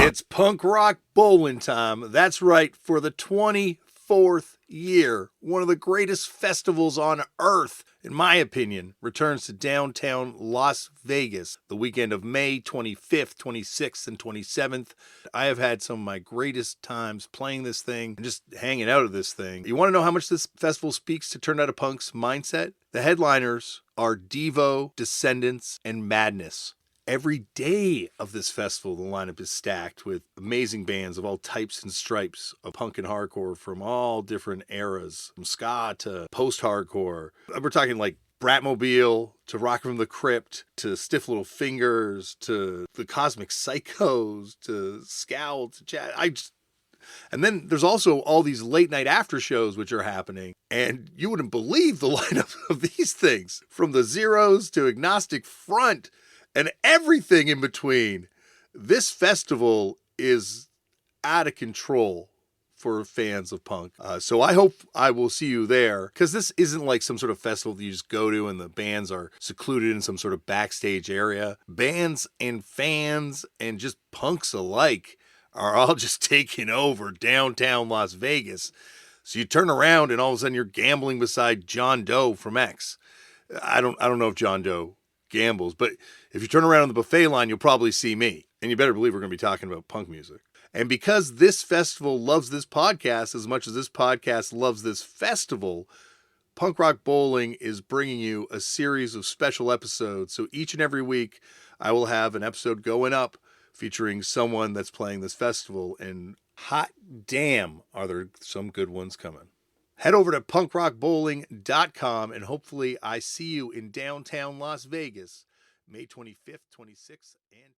It's punk rock bowling time. That's right, for the 24th year, one of the greatest festivals on earth, in my opinion, returns to downtown Las Vegas the weekend of May 25th, 26th, and 27th. I have had some of my greatest times playing this thing and just hanging out at this thing. You want to know how much this festival speaks to Turned Out a Punk's mindset? The headliners are Devo, Descendants, and Madness. Every day of this festival, the lineup is stacked with amazing bands of all types and stripes of punk and hardcore from all different eras, from ska to post-hardcore. We're talking like Bratmobile to Rock from the Crypt to Stiff Little Fingers to the Cosmic Psychos to Scowl to Chad. And then there's also all these late night after shows which are happening. And you wouldn't believe the lineup of these things, from the Zeros to Agnostic Front and everything in between. This festival is out of control for fans of punk. So I hope I will see you there, because this isn't like some sort of festival that you just go to and the bands are secluded in some sort of backstage area. Bands and fans and just punks alike are all just taking over downtown Las Vegas. So you turn around and all of a sudden you're gambling beside John Doe from X. I don't know if John Doe gambles, but if you turn around on the buffet line, you'll probably see me. And you better believe we're going to be talking about punk music. And because this festival loves this podcast as much as this podcast loves this festival, Punk Rock Bowling is bringing you a series of special episodes. So each and every week, I will have an episode going up featuring someone that's playing this festival. And hot damn, are there some good ones coming. Head over to punkrockbowling.com and hopefully I see you in downtown Las Vegas, May 25th, 26th, and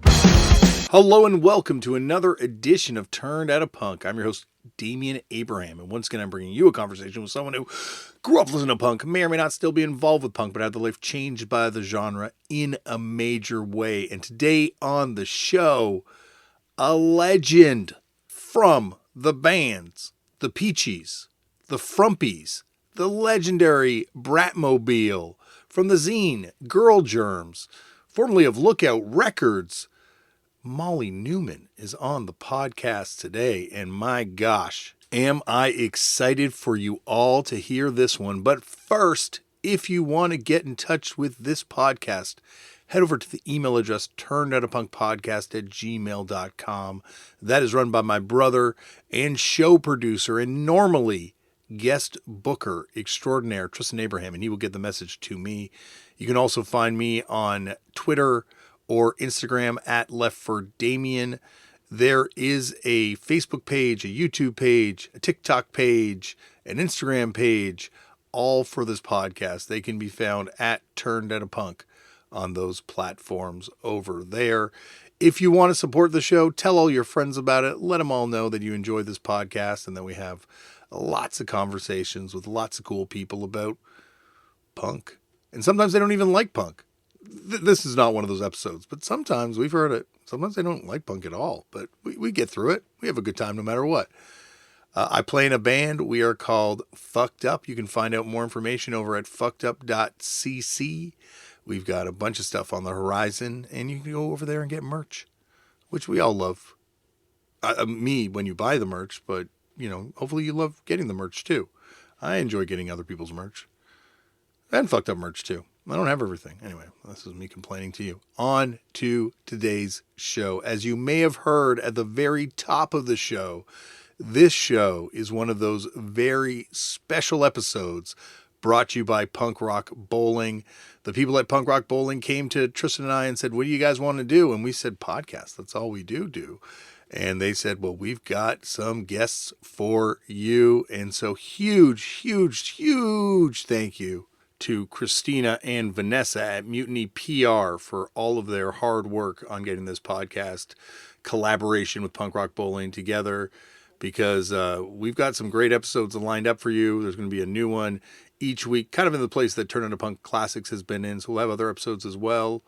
27th. Hello and welcome to another edition of Turned Out a Punk. I'm your host, Damian Abraham, and once again I'm bringing you a conversation with someone who grew up listening to punk, may or may not still be involved with punk, but had their life changed by the genre in a major way. And today on the show, a legend from the bands, the Peechees, the Frumpies, the legendary Bratmobile, from the zine Girl Germs, formerly of Lookout Records. Molly Neuman is on the podcast today, and my gosh, am I excited for you all to hear this one. But first, if you want to get in touch with this podcast, head over to the email address turnedoutapunkpodcast@gmail.com. That is run by my brother and show producer and normally guest booker extraordinaire, Tristan Abraham, and he will get the message to me. You can also find me on Twitter or Instagram at @LeftForDamian. There is a Facebook page, a YouTube page, a TikTok page, an Instagram page, all for this podcast. They can be found at Turned Out a Punk on those platforms over there. If you want to support the show, tell all your friends about it. Let them all know that you enjoy this podcast and that we have lots of conversations with lots of cool people about punk. And sometimes they don't even like punk. This is not one of those episodes, but sometimes we've heard it. Sometimes they don't like punk at all, but we get through it. We have a good time no matter what. I play in a band. We are called Fucked Up. You can find out more information over at fuckedup.cc. We've got a bunch of stuff on the horizon, and you can go over there and get merch, which we all love. Me when you buy the merch, but hopefully you love getting the merch too. I enjoy getting other people's merch and Fucked Up merch too. I don't have everything. Anyway, this is me complaining to you. On to today's show. As you may have heard at the very top of the show, this show is one of those very special episodes brought to you by Punk Rock Bowling. The people at Punk Rock Bowling came to Tristan and I and said, "What do you guys want to do?" And we said, "Podcast. That's all we do." And they said, "Well, we've got some guests for you." And so huge thank you to Christina and Vanessa at Mutiny PR for all of their hard work on getting this podcast collaboration with Punk Rock Bowling together, because we've got some great episodes lined up for you. There's going to be a new one each week, kind of in the place that Turn Into Punk Classics has been in. So we'll have other episodes as well.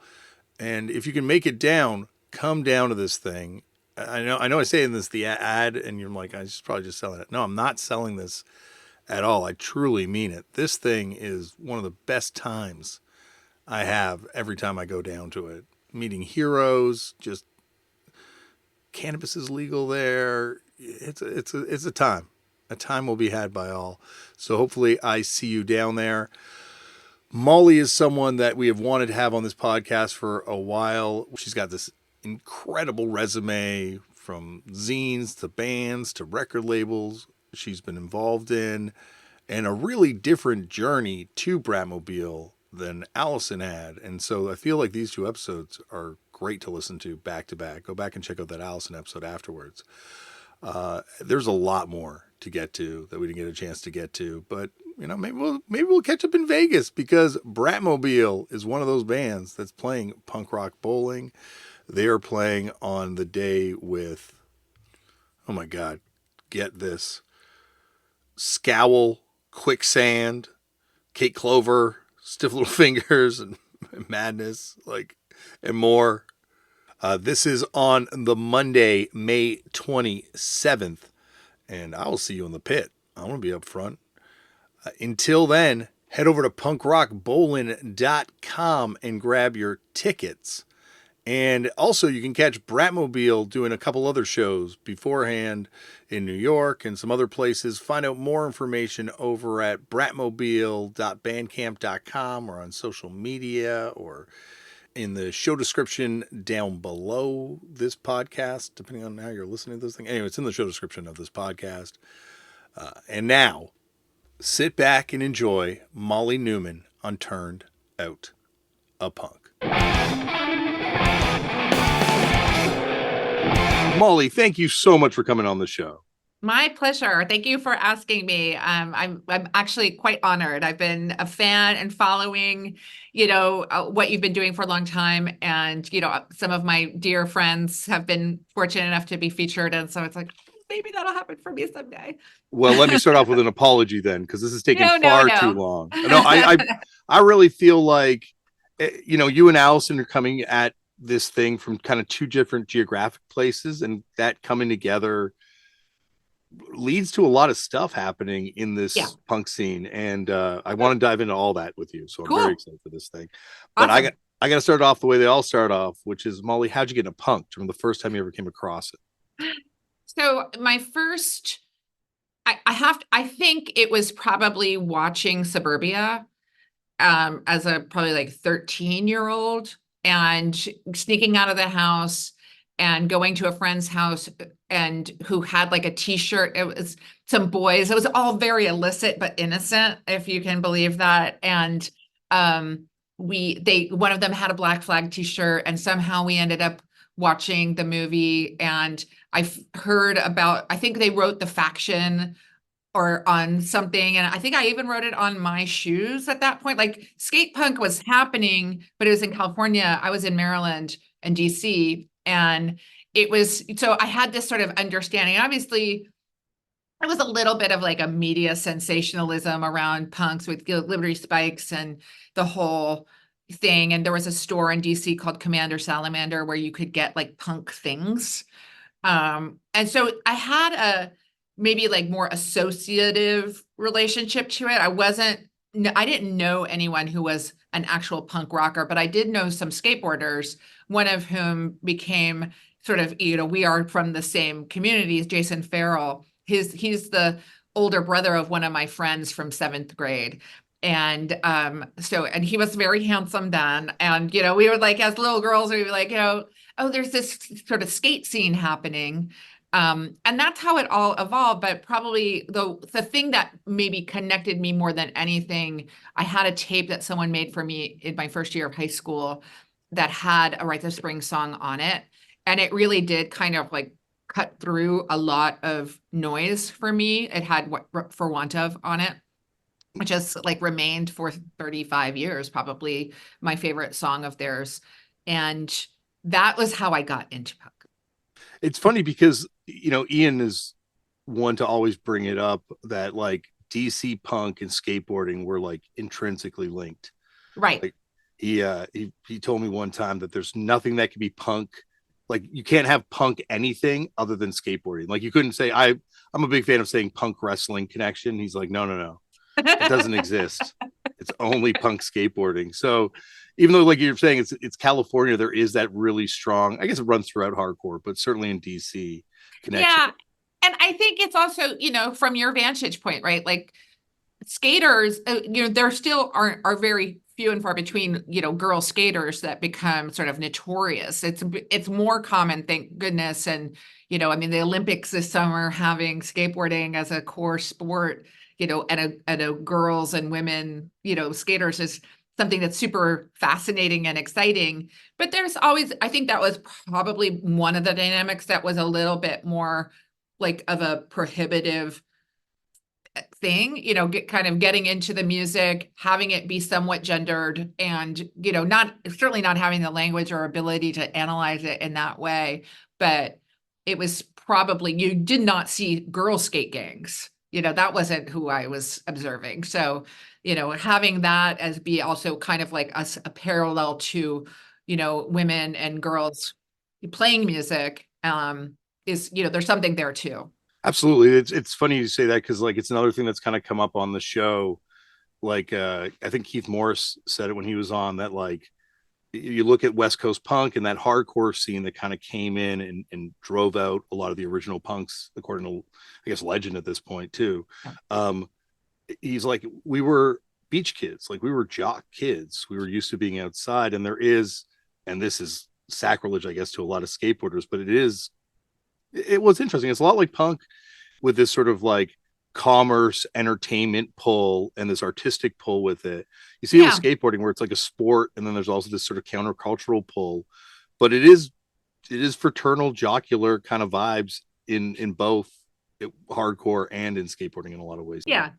And if you can make it down, come down to this thing. I know I say in this the ad, and you're like, I just probably just selling it. No, I'm not selling this at all. I truly mean it. This thing is one of the best times I have every time I go down to it. meeting heroes. Just cannabis is legal there. It's a time. A time will be had by all. So hopefully I see you down there. Molly is someone that we have wanted to have on this podcast for a while. She's got this incredible resume from zines to bands to record labels she's been involved in, and a really different journey to Bratmobile than Allison had. And so I feel like these two episodes are great to listen to back to back. Go back and check out that Allison episode afterwards. There's a lot more to get to that we didn't get a chance to get to, but maybe we'll catch up in Vegas, because Bratmobile is one of those bands that's playing punk rock bowling. They are playing on the day with, oh my God, get this, Scowl, Quicksand, Kate Clover, Stiff Little Fingers, and Madness, and more. This is on the Monday, May 27th, and I will see you in the pit. I want to be up front. Until then, head over to punkrockbowling.com and grab your tickets. And also, you can catch Bratmobile doing a couple other shows beforehand in New York and some other places. Find out more information over at bratmobile.bandcamp.com or on social media or in the show description down below this podcast, depending on how you're listening to this thing. Anyway, it's in the show description of this podcast. And now, sit back and enjoy Molly Neuman on Turned Out a Punk. Molly, thank you so much for coming on the show. My pleasure. Thank you for asking me. I'm actually quite honored. I've been a fan and following, what you've been doing for a long time. And, some of my dear friends have been fortunate enough to be featured. And so it's like, maybe that'll happen for me someday. Well, let me start off with an apology then, because this is taking far too long. No, I really feel like, you and Allison are coming at this thing from kind of two different geographic places, and that coming together leads to a lot of stuff happening in this punk scene. And I want to dive into all that with you. So I'm very excited for this thing. But awesome. I got to start off the way they all start off, which is, Molly, how'd you get into punk? From the first time you ever came across it? So my first, I think it was probably watching Suburbia as a probably 13-year-old, and sneaking out of the house and going to a friend's house and who had a t-shirt. It was some boys. It was all very illicit but innocent, if you can believe that. And one of them had a Black Flag t-shirt, and somehow we ended up watching the movie. And I've heard about, I think they wrote The Faction or on something. And I think I even wrote it on my shoes at that point. Skate punk was happening, but it was in California. I was in Maryland and DC. And so I had this sort of understanding. Obviously, it was a little bit of a media sensationalism around punks with Liberty Spikes and the whole thing. And there was a store in DC called Commander Salamander where you could get punk things. And so I had a maybe more associative relationship to it. I didn't know anyone who was an actual punk rocker, but I did know some skateboarders, one of whom became sort of, we are from the same communities, Jason Farrell. He's the older brother of one of my friends from 7th grade. And and he was very handsome then. And, we were as little girls, we were oh, there's this sort of skate scene happening. And that's how it all evolved. But probably the thing that maybe connected me more than anything, I had a tape that someone made for me in my first year of high school that had a Rite of Spring song on it. And it really did kind of cut through a lot of noise for me. It had What For Want Of on it, which has remained for 35 years, probably my favorite song of theirs. And that was how I got into punk. It's funny because, Ian is one to always bring it up that DC punk and skateboarding were intrinsically linked. Right. He told me one time that there's nothing that can be punk. You can't have punk anything other than skateboarding. You couldn't say, I'm a big fan of saying punk wrestling connection. He's like, no. It doesn't exist. It's only punk skateboarding. So even though like you're saying it's California, there is that really strong, I guess it runs throughout hardcore, but certainly in DC connection. Yeah. And I think it's also, from your vantage point, right? Like skaters, there still are very few and far between, girl skaters that become sort of notorious. It's more common, thank goodness. And, I mean, the Olympics this summer having skateboarding as a core sport, and a girls and women, skaters is something that's super fascinating and exciting. But there's always, I think that was probably one of the dynamics that was a little bit more like of a prohibitive thing, getting into the music, having it be somewhat gendered, and not certainly not having the language or ability to analyze it in that way. But it was probably, you did not see girl skate gangs. That wasn't who I was observing. So, having that as be also kind of like a parallel to, women and girls playing music, is, there's something there too. Absolutely. It's funny you say that because like it's another thing that's kind of come up on the show. Like I think Keith Morris said it when he was on that like you look at West Coast punk and that hardcore scene that kind of came in and drove out a lot of the original punks, according to I guess legend at this point too. Yeah. He's like, we were beach kids, like we were jock kids. We were used to being outside, and there is, and this is sacrilege, I guess, to a lot of skateboarders, but it was interesting. It's a lot like punk with this sort of like commerce entertainment pull and this artistic pull with it. You see it with Yeah. skateboarding where it's like a sport, and then there's also this sort of countercultural pull, but it is fraternal jocular kind of vibes in both hardcore and in skateboarding in a lot of ways. Yeah.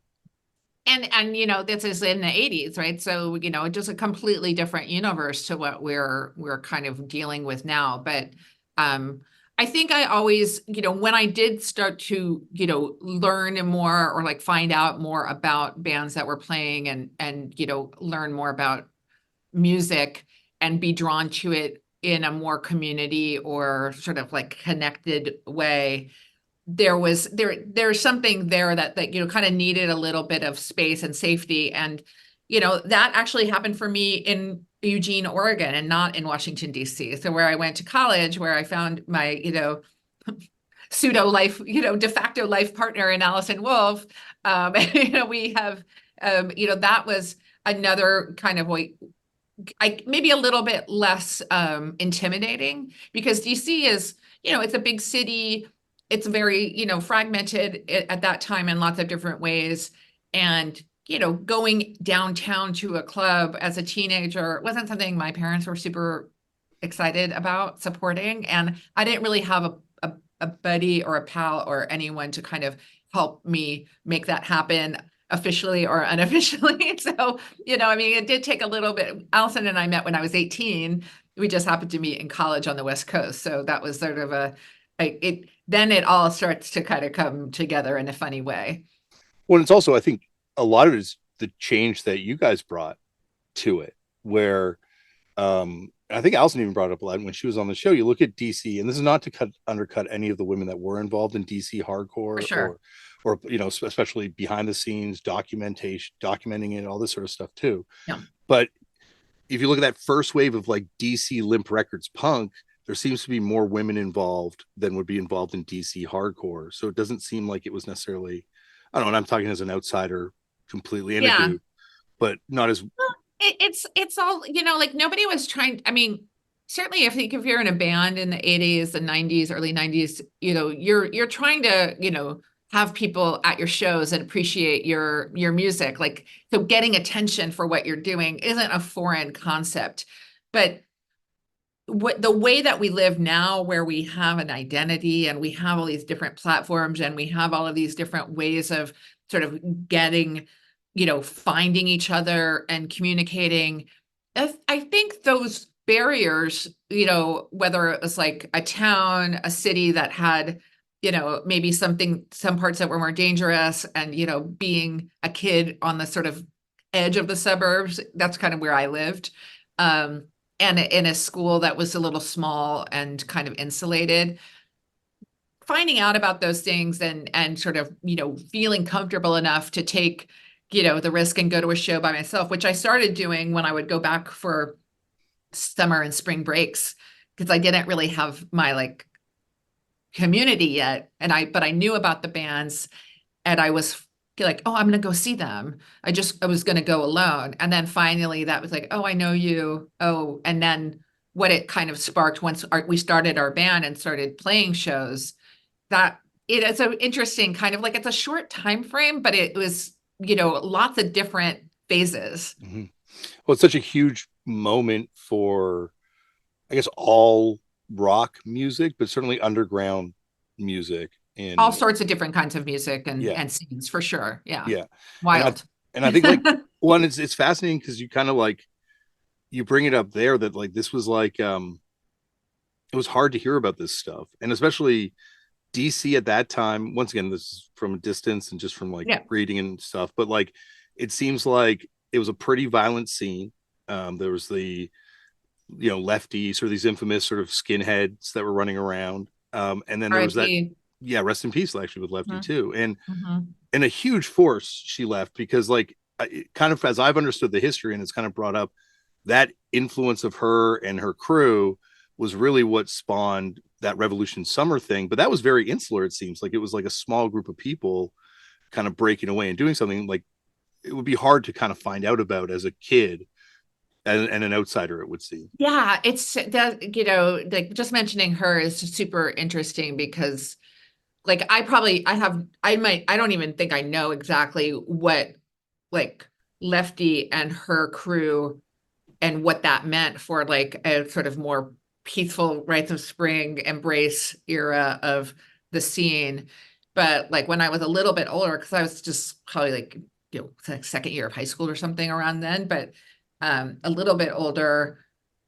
And this is in the 80s, right? So, just a completely different universe to what we're kind of dealing with now. But I think I always, when I did start to, learn more or like find out more about bands that were playing and learn more about music and be drawn to it in a more community or sort of like connected way, there's something there that kind of needed a little bit of space and safety. And that actually happened for me in Eugene, Oregon, and not in Washington, D.C. So where I went to college, where I found my pseudo life, de facto life partner in Allison Wolf. We have that was another kind of way, maybe a little bit less intimidating, because DC is, it's a big city. It's very, fragmented at that time in lots of different ways. And, going downtown to a club as a teenager wasn't something my parents were super excited about supporting. And I didn't really have a buddy or a pal or anyone to kind of help me make that happen officially or unofficially. So, I mean, it did take a little bit. Allison and I met when I was 18. We just happened to meet in college on the West Coast. So that was sort of then it all starts to kind of come together in a funny way. Well, it's also, I think a lot of it is the change that you guys brought to it, where I think Allison even brought up a lot when she was on the show. You look at DC, and this is not to undercut any of the women that were involved in DC For hardcore, sure. or especially behind the scenes documenting it, all this sort of stuff too. Yeah. But if you look at that first wave of like DC Limp Records punk, there seems to be more women involved than would be involved in DC hardcore. So it doesn't seem like it was necessarily, I don't know, and I'm talking as an outsider completely and a Yeah. dude, but not as It's all, like nobody was trying. I mean, certainly if you're in a band in the 80s, the 90s, early 90s, you're trying to, have people at your shows and appreciate your music. Like, so getting attention for what you're doing isn't a foreign concept. But what the way that we live now, where we have an identity and we have all these different platforms and we have all of these different ways of sort of getting, finding each other and communicating, I think those barriers, whether it was like a town, a city that had, maybe some parts that were more dangerous, and, being a kid on the sort of edge of the suburbs, that's kind of where I lived. And in a school that was a little small and kind of insulated, finding out about those things and sort of, feeling comfortable enough to take, the risk and go to a show by myself, which I started doing when I would go back for summer and spring breaks because I didn't really have my like community yet. But I knew about the bands and I was like, oh, I'm going to go see them. I was going to go alone. And then finally that was like, oh, I know you. Oh, and then what it kind of sparked once we started our band and started playing shows, that it is an interesting kind of like, it's a short time frame, but it was, lots of different phases. Mm-hmm. Well, it's such a huge moment for, I guess, all rock music, but certainly underground music. All And sorts of different kinds of music yeah, and scenes for sure. Yeah. yeah. And I, Wild. and I think like one, it's fascinating because you kind of like, you bring it up there that like, this was like, it was hard to hear about this stuff. And especially DC at that time, once again, this is from a distance and just from like Yeah. reading and stuff, but like, it seems like it was a pretty violent scene. There was the, Lefty, sort of these infamous sort of skinheads that were running around. And then there was that, R.I.P. yeah, rest in peace, actually, with Lefty too. Mm-hmm. And a huge force she left because, like, kind of as I've understood the history, and it's kind of brought up, that influence of her and her crew was really what spawned that Revolution Summer thing. But that was very insular. It seems like it was like a small group of people kind of breaking away and doing something like it would be hard to kind of find out about as a kid and an outsider, it would seem. Yeah, it's that, like just mentioning her is super interesting because like I don't even think I know exactly what like Lefty and her crew and what that meant for like a sort of more peaceful rites of spring embrace era of the scene. But like when I was a little bit older, because I was just probably like, second year of high school or something around then, but a little bit older,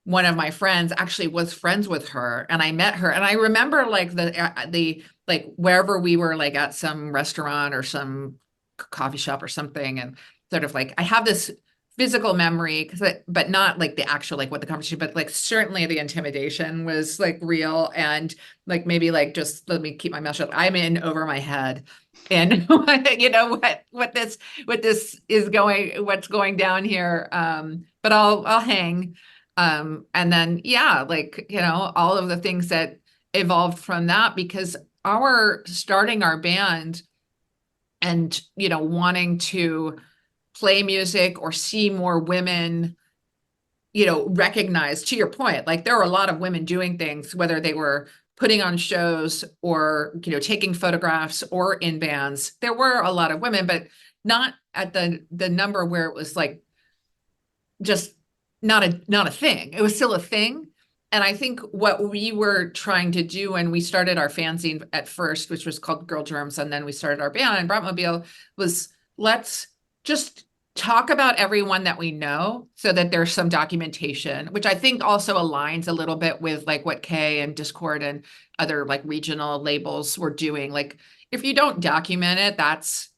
one of my friends actually was friends with her and I met her. And I remember like the like wherever we were like at some restaurant or some coffee shop or something. And sort of like, I have this physical memory but not like the actual, like what the conversation, but like certainly the intimidation was like real. And like, maybe like, just let me keep my mouth shut. I'm in over my head. And what this is what's going down here. But I'll hang. And then, yeah, like, all of the things that evolved from that, because our starting our band and, wanting to play music or see more women, recognized, to your point, like there were a lot of women doing things, whether they were putting on shows or, taking photographs or in bands. There were a lot of women, but not at the number where it was like just not a thing. It was still a thing. And I think what we were trying to do when we started our fanzine at first, which was called Girl Germs, and then we started our band in Bratmobile, was let's just talk about everyone that we know so that there's some documentation, which I think also aligns a little bit with like what Kay and Discord and other like regional labels were doing. Like if you don't document it, that's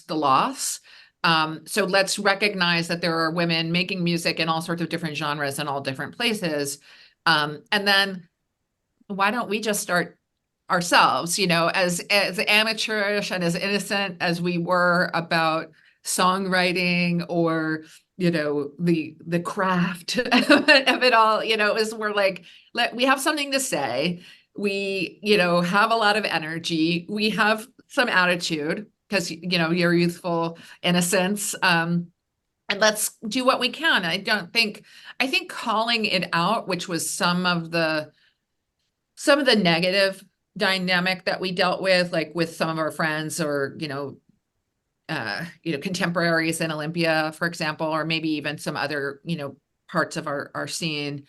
the loss. So let's recognize that there are women making music in all sorts of different genres in all different places. And then why don't we just start ourselves, as amateurish and as innocent as we were about songwriting or, the craft of it all, is we're like, we have something to say. We, have a lot of energy. We have some attitude because, your youthful innocence. And let's do what we can. I think calling it out, which was some of the negative dynamic that we dealt with, like with some of our friends or, contemporaries in Olympia, for example, or maybe even some other, parts of our scene,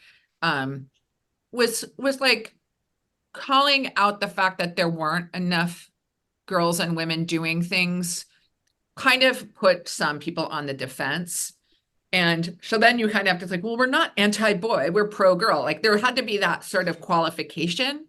was like calling out the fact that there weren't enough girls and women doing things, kind of put some people on the defense. And so then you kind of have to think, well, we're not anti-boy, we're pro-girl. Like there had to be that sort of qualification.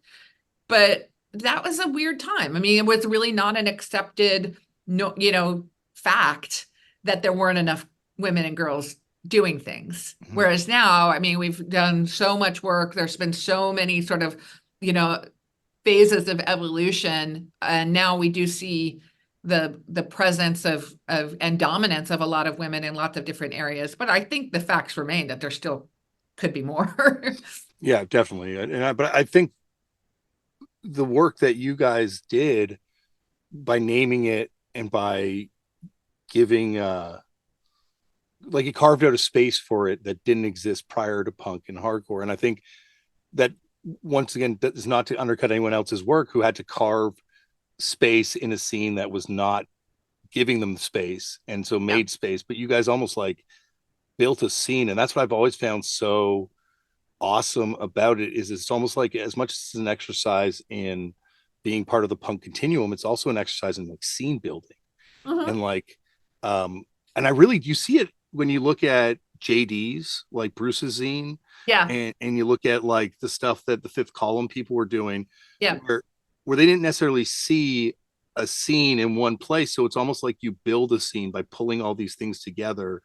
But that was a weird time. I mean, it was really not an accepted, no, fact that there weren't enough women and girls doing things. Mm-hmm. Whereas now, I mean, we've done so much work. There's been so many sort of, phases of evolution. And now we do see the presence of and dominance of a lot of women in lots of different areas. But I think the facts remain that there's still could be more. Yeah, definitely. But I think the work that you guys did by naming it and by giving like you carved out a space for it that didn't exist prior to punk and hardcore. And I think that once again, that is not to undercut anyone else's work who had to carve space in a scene that was not giving them space and so Yeah. made space. But you guys almost like built a scene, and that's what I've always found so awesome about it is it's almost like as much as it's an exercise in being part of the punk continuum, it's also an exercise in like scene building Mhm. and like um and I really you see it when you look at JD's like Bruce's zine Yeah. and you look at like the stuff that the Fifth Column people were doing Yeah. where they didn't necessarily see a scene in one place, so it's almost like you build a scene by pulling all these things together,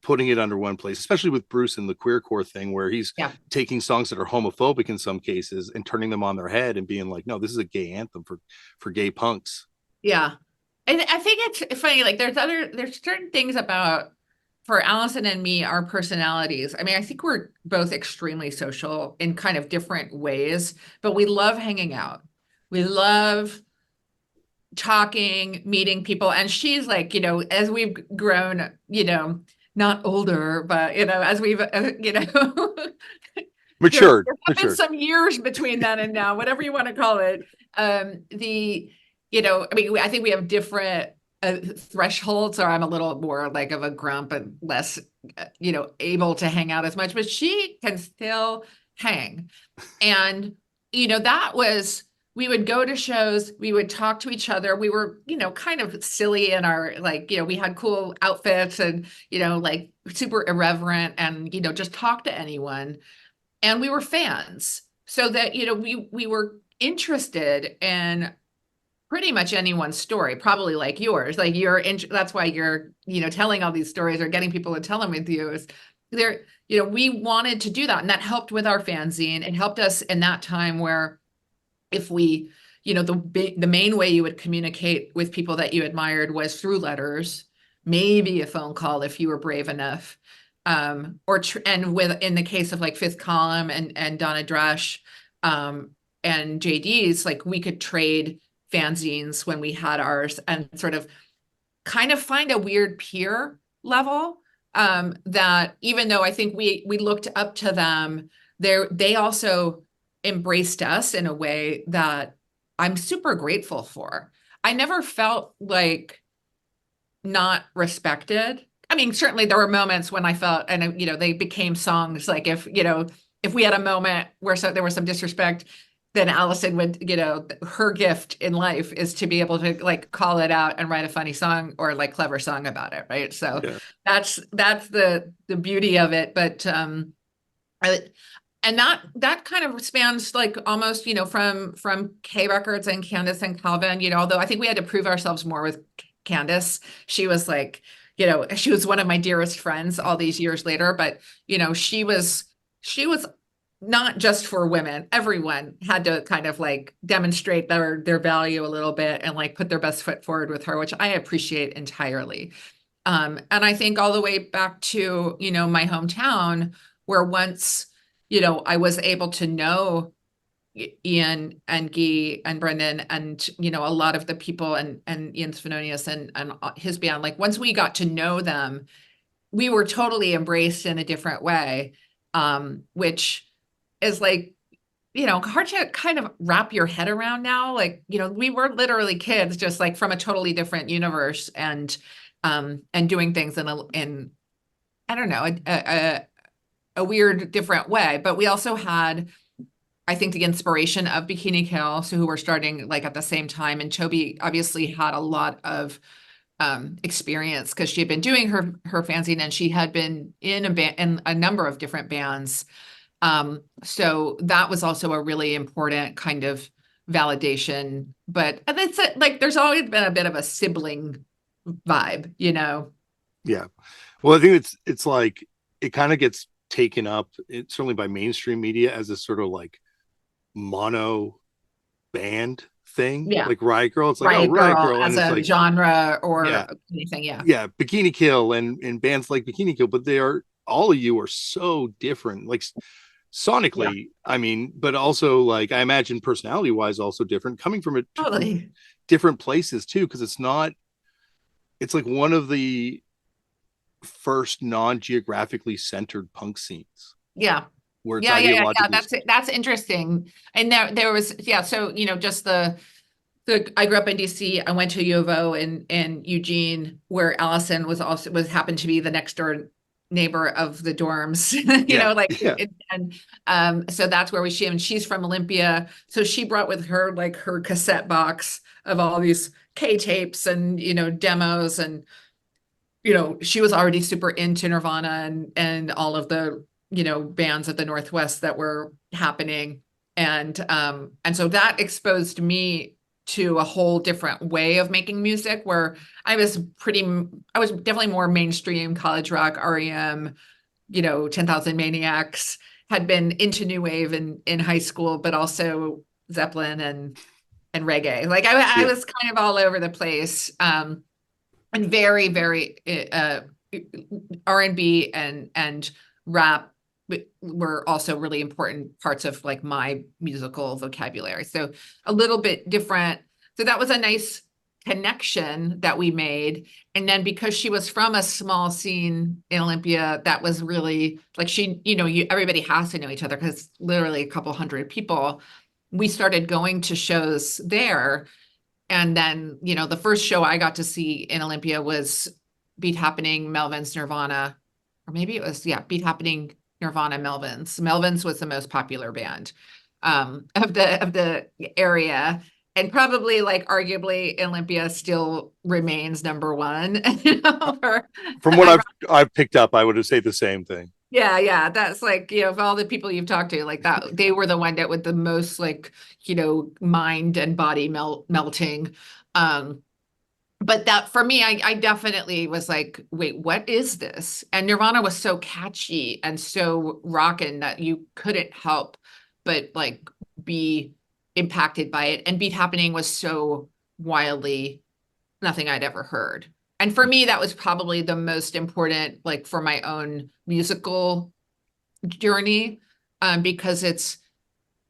putting it under one place, especially with Bruce and the queercore thing, where he's Yeah. taking songs that are homophobic in some cases and turning them on their head and being like, no, this is a gay anthem for gay punks. Yeah. And I think it's funny, like there's certain things about for Allison and me, our personalities. I mean, I think we're both extremely social in kind of different ways, but we love hanging out. We love talking, meeting people. And she's like, as we've grown, not older, but as we've, there Matured, have been matured. some years between then and now, whatever you want to call it. I mean, I think we have different thresholds, or I'm a little more like of a grump and less, able to hang out as much, but she can still hang. And, that was, we would go to shows, we would talk to each other. We were, kind of silly in our, like, we had cool outfits and, like super irreverent and, just talk to anyone. And we were fans. So that, we were interested in pretty much anyone's story, probably like yours. Like that's why you're, telling all these stories or getting people to tell them with you is there, we wanted to do that. And that helped with our fanzine. It helped us in that time where if we, the main way you would communicate with people that you admired was through letters, maybe a phone call if you were brave enough. And in the case of like Fifth Column and Donna Dresch, and JD's, like we could trade fanzines when we had ours and sort of kind of find a weird peer level, that even though I think we looked up to them, they also embraced us in a way that I'm super grateful for. I never felt like not respected. I mean, certainly there were moments when I felt, and they became songs. Like if we had a moment where there was some disrespect, then Allison would, her gift in life is to be able to like call it out and write a funny song or like clever song about it, right? So Yeah. that's the beauty of it. But I, and that kind of spans like almost, from K Records and Candace and Calvin, although I think we had to prove ourselves more with Candace. She was like, she was one of my dearest friends all these years later, but she was not just for women. Everyone had to kind of like demonstrate their value a little bit and like put their best foot forward with her, which I appreciate entirely. And I think all the way back to, my hometown, where once, I was able to know Ian and Guy and Brendan and, a lot of the people and Ian Svenonius and his band, like once we got to know them, we were totally embraced in a different way, which is like, hard to kind of wrap your head around now. Like, we were literally kids, just like from a totally different universe and doing things in I don't know, a weird, different way. But we also had, I think, the inspiration of Bikini Kill, so who were starting like at the same time. And Toby obviously had a lot of experience because she had been doing her fanzine and she had been in a number of different bands. So that was also a really important kind of validation. But and it's like there's always been a bit of a sibling vibe. Yeah. Well, I think it's like it kind of gets taken up, certainly by mainstream media, as a sort of like mono band thing, Yeah. like Riot Grrl. It's like, oh, Riot Riot Grrl Grrl, and as it's a like, genre yeah, or anything. Yeah. yeah, Bikini Kill and bands like Bikini Kill, but they are all of you are so different, like Yeah, sonically, I mean, but also like I imagine personality wise also different, coming from totally. different places too, because it's like one of the first non-geographically centered punk scenes Yeah. where it's Yeah. ideologically That's interesting. And there was, yeah. So, just I grew up in DC. I went to U of O in Eugene, where Allison was happened to be the next door neighbor of the dorms, yeah, like, yeah, and so that's where and she's from Olympia. So she brought with her like her cassette box of all these K tapes and, demos. And, she was already super into Nirvana and all of the, bands of the Northwest that were happening. And so that exposed me to a whole different way of making music where I was definitely more mainstream college rock, REM, 10,000 Maniacs, had been into new wave in high school, but also Zeppelin and reggae. Like I yeah. was kind of all over the place. And very, very R&B and rap were also really important parts of like my musical vocabulary. So a little bit different. So that was a nice connection that we made. And then because she was from a small scene in Olympia, that was really like everybody has to know each other because literally a couple hundred people. We started going to shows there. And then, the first show I got to see in Olympia was Beat Happening, Melvin's, Nirvana, or maybe it was, yeah, Beat Happening, Nirvana, Melvin's. Melvin's was the most popular band of the area. And probably like arguably Olympia still remains number one, for From what I've picked up, I would say the same thing. yeah. That's like, of all the people you've talked to, like that, they were the one that with the most like, mind and body melting. Um, but that for me, I definitely was like, wait, what is this? And Nirvana was so catchy and so rockin' that you couldn't help but like be impacted by it. And Beat Happening was so wildly nothing I'd ever heard. And for me, that was probably the most important, like for my own musical journey, because it's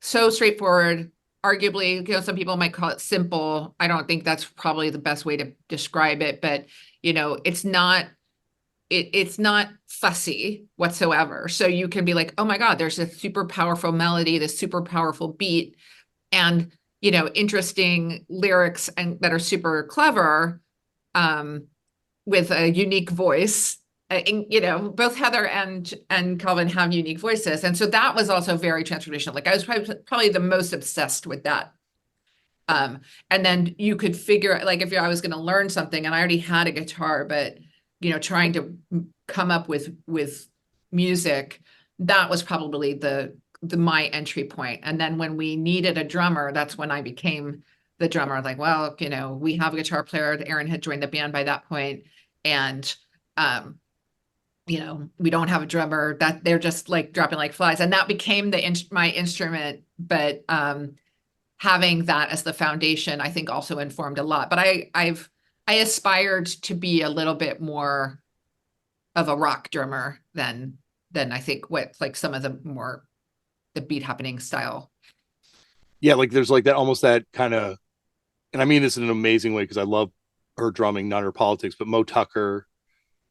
so straightforward. Arguably, some people might call it simple. I don't think that's probably the best way to describe it, but it's not fussy whatsoever. So you can be like, oh my God, there's a super powerful melody, this super powerful beat, and interesting lyrics and that are super clever, um, with a unique voice. And, both Heather and Calvin have unique voices, and so that was also very transformational. Like I was probably the most obsessed with that. And then you could figure like if I was going to learn something, and I already had a guitar, but trying to come up with music, that was probably the my entry point. And then when we needed a drummer, that's when I became the drummer. Like, well, we have a guitar player. Aaron had joined the band by that point, and um, we don't have a drummer. That they're just like dropping like flies, and that became my instrument. But having that as the foundation, I think also informed a lot. But I aspired to be a little bit more of a rock drummer than I think what like some of the Beat Happening style. Yeah, like there's like that almost that kind of, and I mean this in an amazing way because I love her drumming, not her politics, but Mo Tucker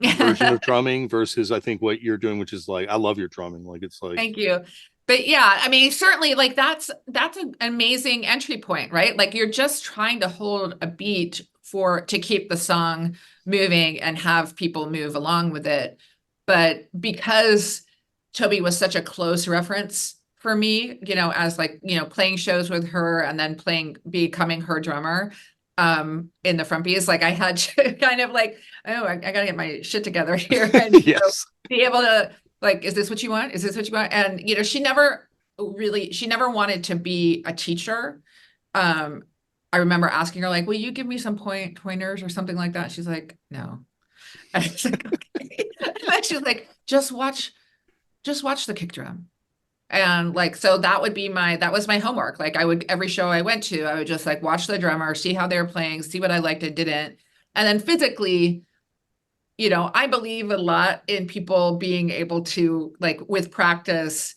version of drumming versus I think what you're doing, which is like I love your drumming. Like it's like Thank you. But yeah, I mean, certainly like that's an amazing entry point, right? Like you're just trying to hold a beat to keep the song moving and have people move along with it. But because Toby was such a close reference for me, as like, playing shows with her and then becoming her drummer in the Frumpies, like I had to kind of like, oh, I gotta get my shit together here and yes, be able to like, is this what you want? Is this what you want? And she never wanted to be a teacher. Um, I remember asking her, like, will you give me some pointers or something like that? She's like, no. And I was like, okay. And then she's like, just watch the kick drum. And like, so that was my homework. Like every show I went to, I would just like watch the drummer, see how they were playing, see what I liked and didn't. And then physically, I believe a lot in people being able to, like, with practice,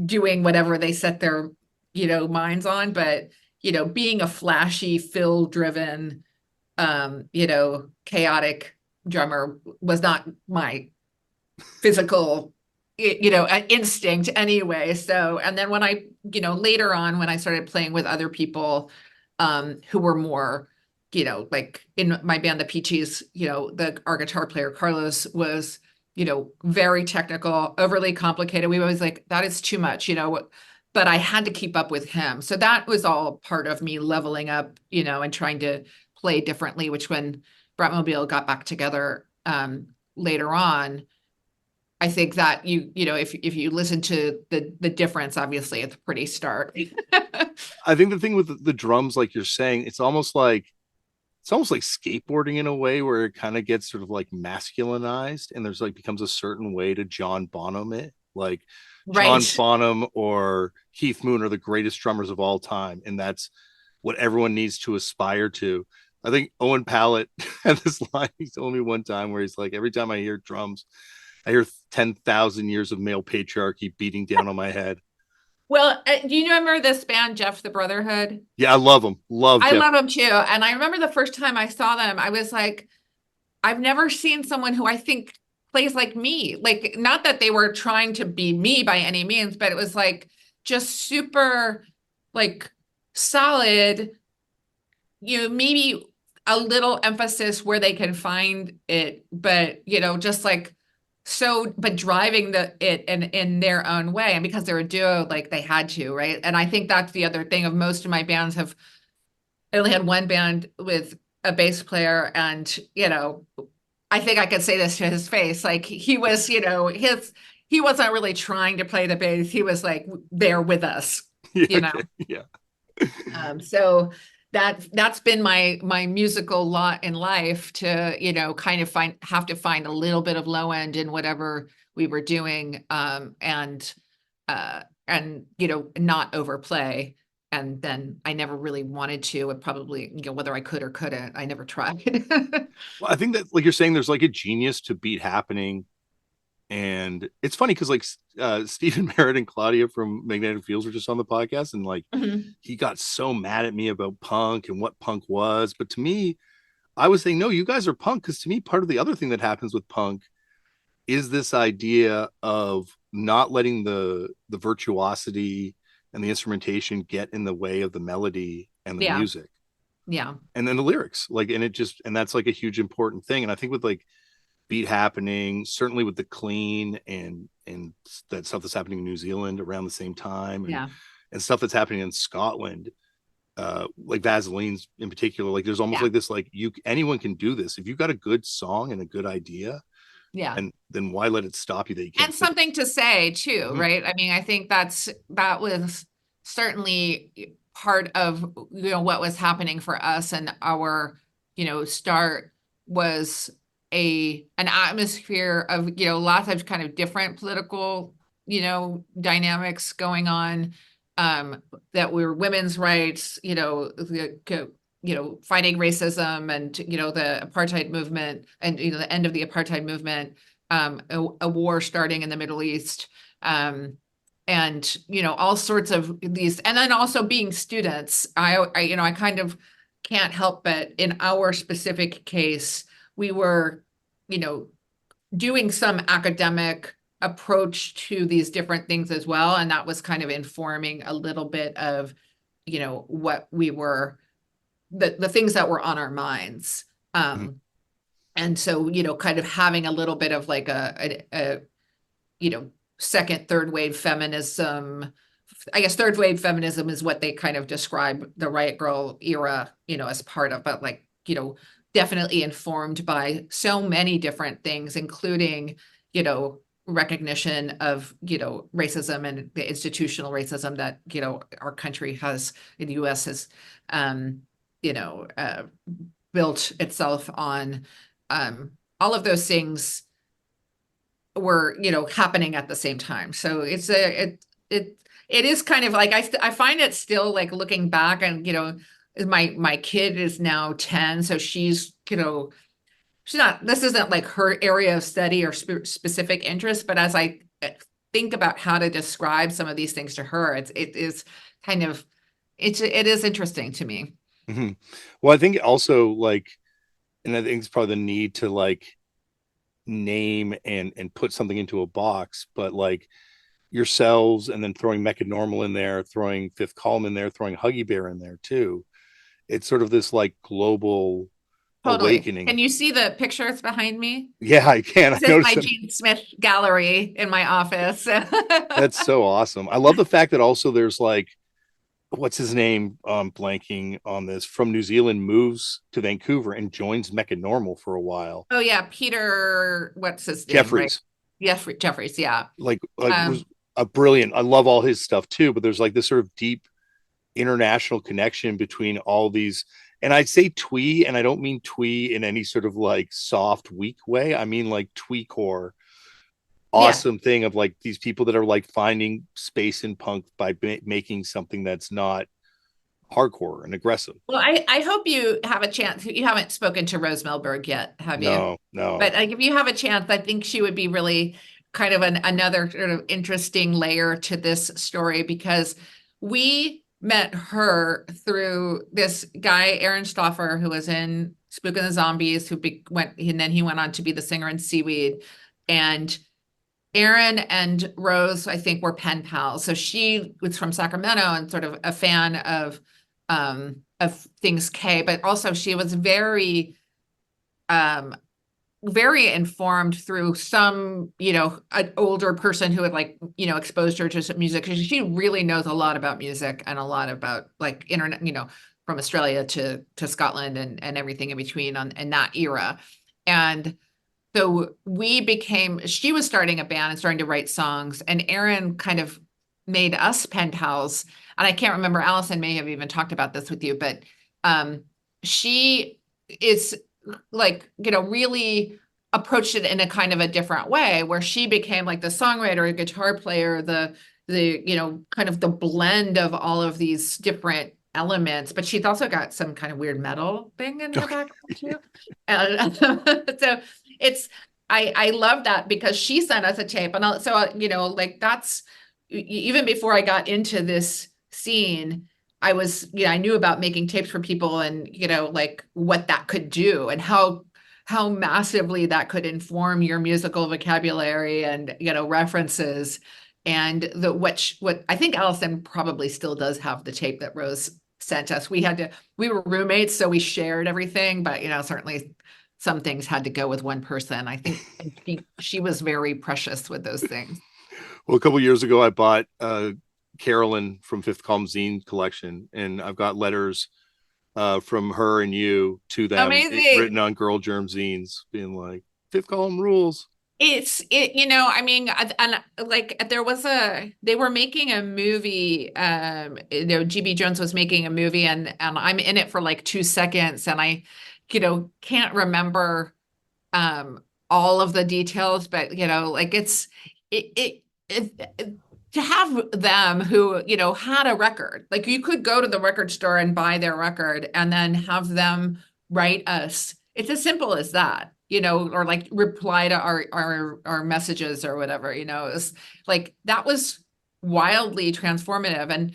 doing whatever they set their, minds on. But, being a flashy, fill driven, chaotic drummer was not my physical, instinct anyway. So, and then when I, later on, when I started playing with other people, who were more, like in my band, the Peechees, our guitar player, Carlos, was, very technical, overly complicated. We were always like, that is too much, but I had to keep up with him. So that was all part of me leveling up, and trying to play differently, which when Bratmobile got back together, later on, I think that if you listen to the difference, obviously it's pretty stark. I think the thing with the drums, like you're saying, it's almost like skateboarding in a way where it kind of gets sort of like masculinized, and there's like becomes a certain way to John Bonham it. Like John Right. Bonham or Keith Moon are the greatest drummers of all time, and that's what everyone needs to aspire to. I think Owen Pallett had this line he told me one time where he's like, every time I hear drums, I hear 10,000 years of male patriarchy beating down on my head. Well, do you remember this band, Jeff the Brotherhood? Yeah, I love him. Love I Jeff. love them too. And I remember the first time I saw them, I was like, I've never seen someone who I think plays like me. Like, not that they were trying to be me by any means, but it was like just super, like, solid, maybe a little emphasis where they can find it, but, just like, so, but driving it in their own way. And because they're a duo, like, they had to, right? And I think that's the other thing of most of my bands have, I only had one band with a bass player, and, I think I could say this to his face. Like, he was, he wasn't really trying to play the bass. He was like there with us, Yeah, you know. okay. Yeah. So that's been my musical lot in life, to, kind of have to find a little bit of low end in whatever we were doing, and not overplay. And then I never really wanted to, and probably, whether I could or couldn't, I never tried. Well, I think that, like you're saying, there's like a genius to beat happening. And it's funny because like Stephen Merritt and Claudia from Magnetic Fields were just on the podcast, and like Mhm. he got so mad at me about punk and what punk was. But to me, I was saying, no, you guys are punk, because to me, part of the other thing that happens with punk is this idea of not letting the virtuosity and the instrumentation get in the way of the melody and the Yeah, music yeah, and then the lyrics. Like, and that's like a huge important thing. And I think with like beat happening, certainly with the clean and that stuff that's happening in New Zealand around the same time, yeah, and stuff that's happening in Scotland, like Vaseline's in particular, like there's almost yeah, like this, like anyone can do this if you've got a good song and a good idea, yeah. and then why let it stop you that you And can't fit it. something to say too, Mhm. right? I mean, I think that was certainly part of, what was happening for us, and our, start was an atmosphere of, lots of kind of different political, dynamics going on, that were women's rights, fighting racism, and, the apartheid movement, and, the end of the apartheid movement, a war starting in the Middle East, and, all sorts of these, and then also being students. I kind of can't help but, in our specific case, we were, you know, doing some academic approach to these different things as well, and that was kind of informing a little bit of, what we were, the things that were on our minds. Mhm. And so, kind of having a little bit of like a you know, second, third wave feminism. I guess third wave feminism is what they kind of describe the Riot Grrl era, as part of, but like, definitely informed by so many different things, including, recognition of, racism and the institutional racism that, our country has, in the US has, you know, uh, built itself on. All of those things were, happening at the same time. So it is kind of like, I find it still, like, looking back, and, my kid is now 10, so she's not, this isn't like her area of study or specific interest, but as I think about how to describe some of these things to her, it is kind of, it is interesting to me. Mhm. Well, I think also like, and I think it's probably the need to like name and put something into a box, but like yourselves and then throwing Mecha Normal in there, throwing Fifth Column in there, throwing Huggy Bear in there too. It's sort of this like global Totally. awakening. Can you see the pictures behind me? Yeah, I can. I This is noticed my them. Gene Smith gallery in my office. That's so awesome. I love the fact that also there's like, what's his name? Blanking on this, from New Zealand moves to Vancouver and joins Mecha Normal for a while. Oh yeah, Peter, what's his name, right? Jeffries, Jeffries, yeah. like was Um, a brilliant. I love all his stuff too, but there's like this sort of deep international connection between all these. And I'd say twee, and I don't mean twee in any sort of like soft, weak way. I mean like twee core yeah. awesome thing of like these people that are like finding space in punk by making something that's not hardcore and aggressive. Well, I hope you have a chance. You haven't spoken to Rose Melberg yet, have you? No, no. But like, if you have a chance, I think she would be really kind of another sort of interesting layer to this story because we met her through this guy, Aaron Stoffer, who was in Spook and the Zombies, went and then he went on to be the singer in Seaweed. And Aaron and Rose, I think, were pen pals. So she was from Sacramento and sort of a fan of things K, but also she was um very informed through some, an older person who had like, exposed her to some music. She really knows a lot about music and a lot about like internet, from Australia to Scotland and everything in between in that era. And so she was starting a band and starting to write songs, and Aaron kind of made us pen pals. And I can't remember, Allison may have even talked about this with you, but she is like, really approached it in a kind of a different way where she became like the songwriter, guitar player, the, kind of the blend of all of these different elements, but she's also got some kind of weird metal thing in her background too. And so it's I love that because she sent us a tape, and like that's even before I got into this scene, I knew about making tapes for people and like what that could do and how massively that could inform your musical vocabulary and references. And what I think Allison probably still does have the tape that Rose sent us. We were roommates, so we shared everything, but certainly some things had to go with one person. I think she was very precious with those things. Well, a couple years ago, I bought Carolyn from Fifth Column Zine collection, and I've got letters from her and you to them Amazing. written on Girl Germ zines, being like, Fifth Column rules. I mean, and like they were making a movie, GB Jones was making a movie and I'm in it for like 2 seconds and I, can't remember, all of the details, but like it to have them who, had a record, like you could go to the record store and buy their record and then have them write us. It's as simple as that, or like reply to our messages or whatever, it's like that was wildly transformative. And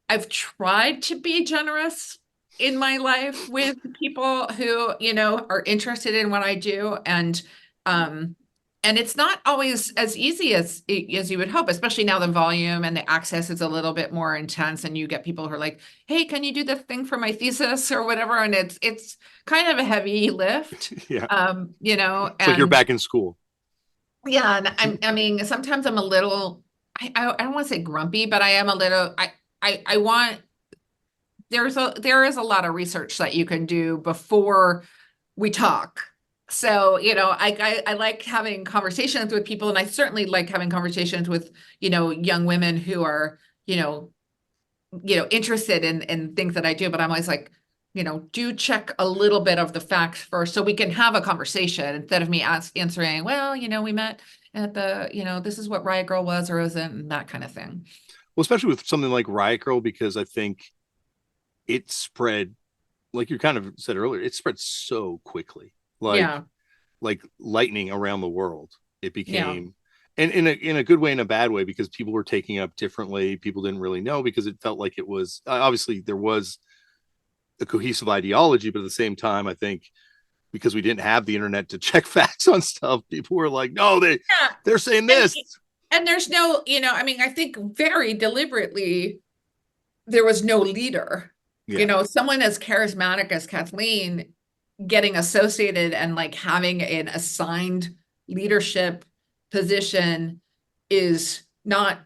I've tried to be generous in my life with people who, are interested in what I do. And it's not always as easy as you would hope, especially now the volume and the access is a little bit more intense, and you get people who are like, "Hey, can you do this thing for my thesis or whatever?" And it's kind of a heavy lift, Yeah. It's like you're and back in school. yeah, and I mean, sometimes I'm a little, I don't want to say grumpy, but I am a little, I want, there is a lot of research that you can do before we talk. So, I like having conversations with people, and I certainly like having conversations with, young women who are, interested in things that I do, but I'm always like, do check a little bit of the facts first so we can have a conversation instead of me answering, well, we met at the, this is what Riot Grrl was or isn't, and that kind of thing. Well, especially with something like Riot Grrl, because I think it spread, like you kind of said earlier, it spread so quickly. like Yeah. like lightning around the world. It Yeah. became, and in a good way and a bad way, because people were taking it up differently. People didn't really know, because it felt like it was, obviously there was a cohesive ideology, but at the same time, I think because we didn't have the internet to check facts on stuff, people were like, no, Yeah. they're saying And this. and there's no, I mean, I think very deliberately there was no leader. Yeah. Someone as charismatic as Kathleen getting associated and like having an assigned leadership position is not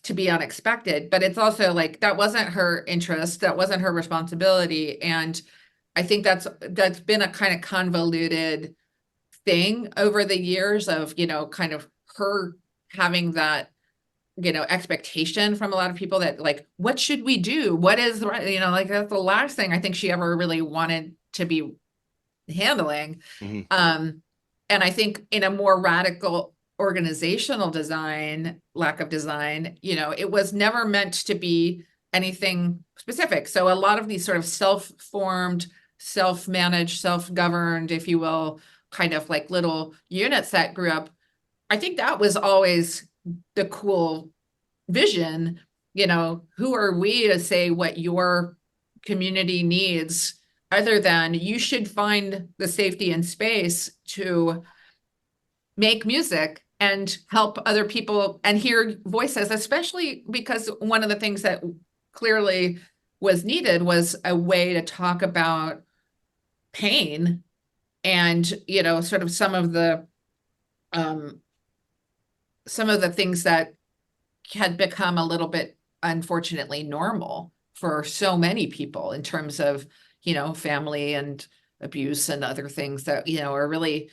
to be unexpected, but it's also like that wasn't her interest, that wasn't her responsibility. And I think that's been a kind of convoluted thing over the years of, kind of her having that, expectation from a lot of people that like, what should we do? What is the right, like that's the last thing I think she ever really wanted to be handling. Mm-hmm. And I think in a more radical organizational design, lack of design, it was never meant to be anything specific. So a lot of these sort of self-formed, self-managed, self-governed, if you will, kind of like little units that grew up, I think that was always the cool vision. Who are we to say what your community needs, other than you should find the safety and space to make music and help other people and hear voices, especially because one of the things that clearly was needed was a way to talk about pain and, sort of um, some of the things that had become a little bit, unfortunately, normal for so many people in terms of, family and abuse and other things that, are really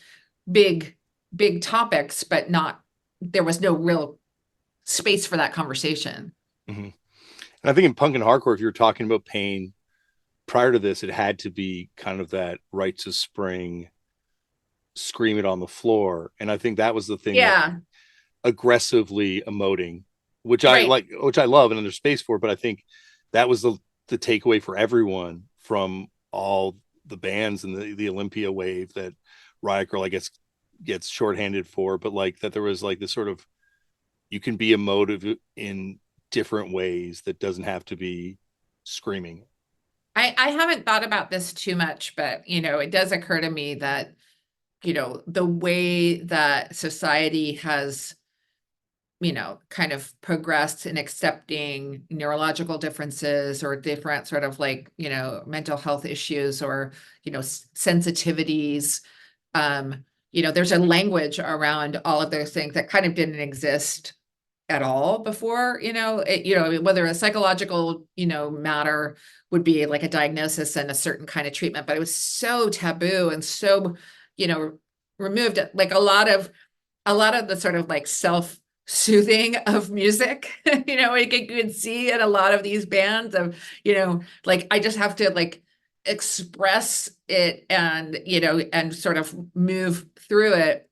big, big topics, but there was no real space for that conversation. Mm-hmm. And I think in punk and hardcore, if you were talking about pain prior to this, it had to be kind of that Rites of Spring, scream it on the floor. And I think that was the thing that Yeah, aggressively emoting, right. which I love and there's space for. But I think that was the takeaway for everyone from all the bands and the Olympia wave that Riot Grrl, I guess, gets shorthanded for. But like that there was like this sort of, you can be emotive in different ways that doesn't have to be screaming. I haven't thought about this too much, but, it does occur to me that, the way that society has kind of progressed in accepting neurological differences or different sort of like, mental health issues or, sensitivities. There's a language around all of those things that kind of didn't exist at all before, whether a psychological, matter would be like a diagnosis and a certain kind of treatment, but it was so taboo and so, you know, removed. Like a lot of the sort of like self-soothing of music, you could see in a lot of these bands of, like I just have to like express it and, and sort of move through it.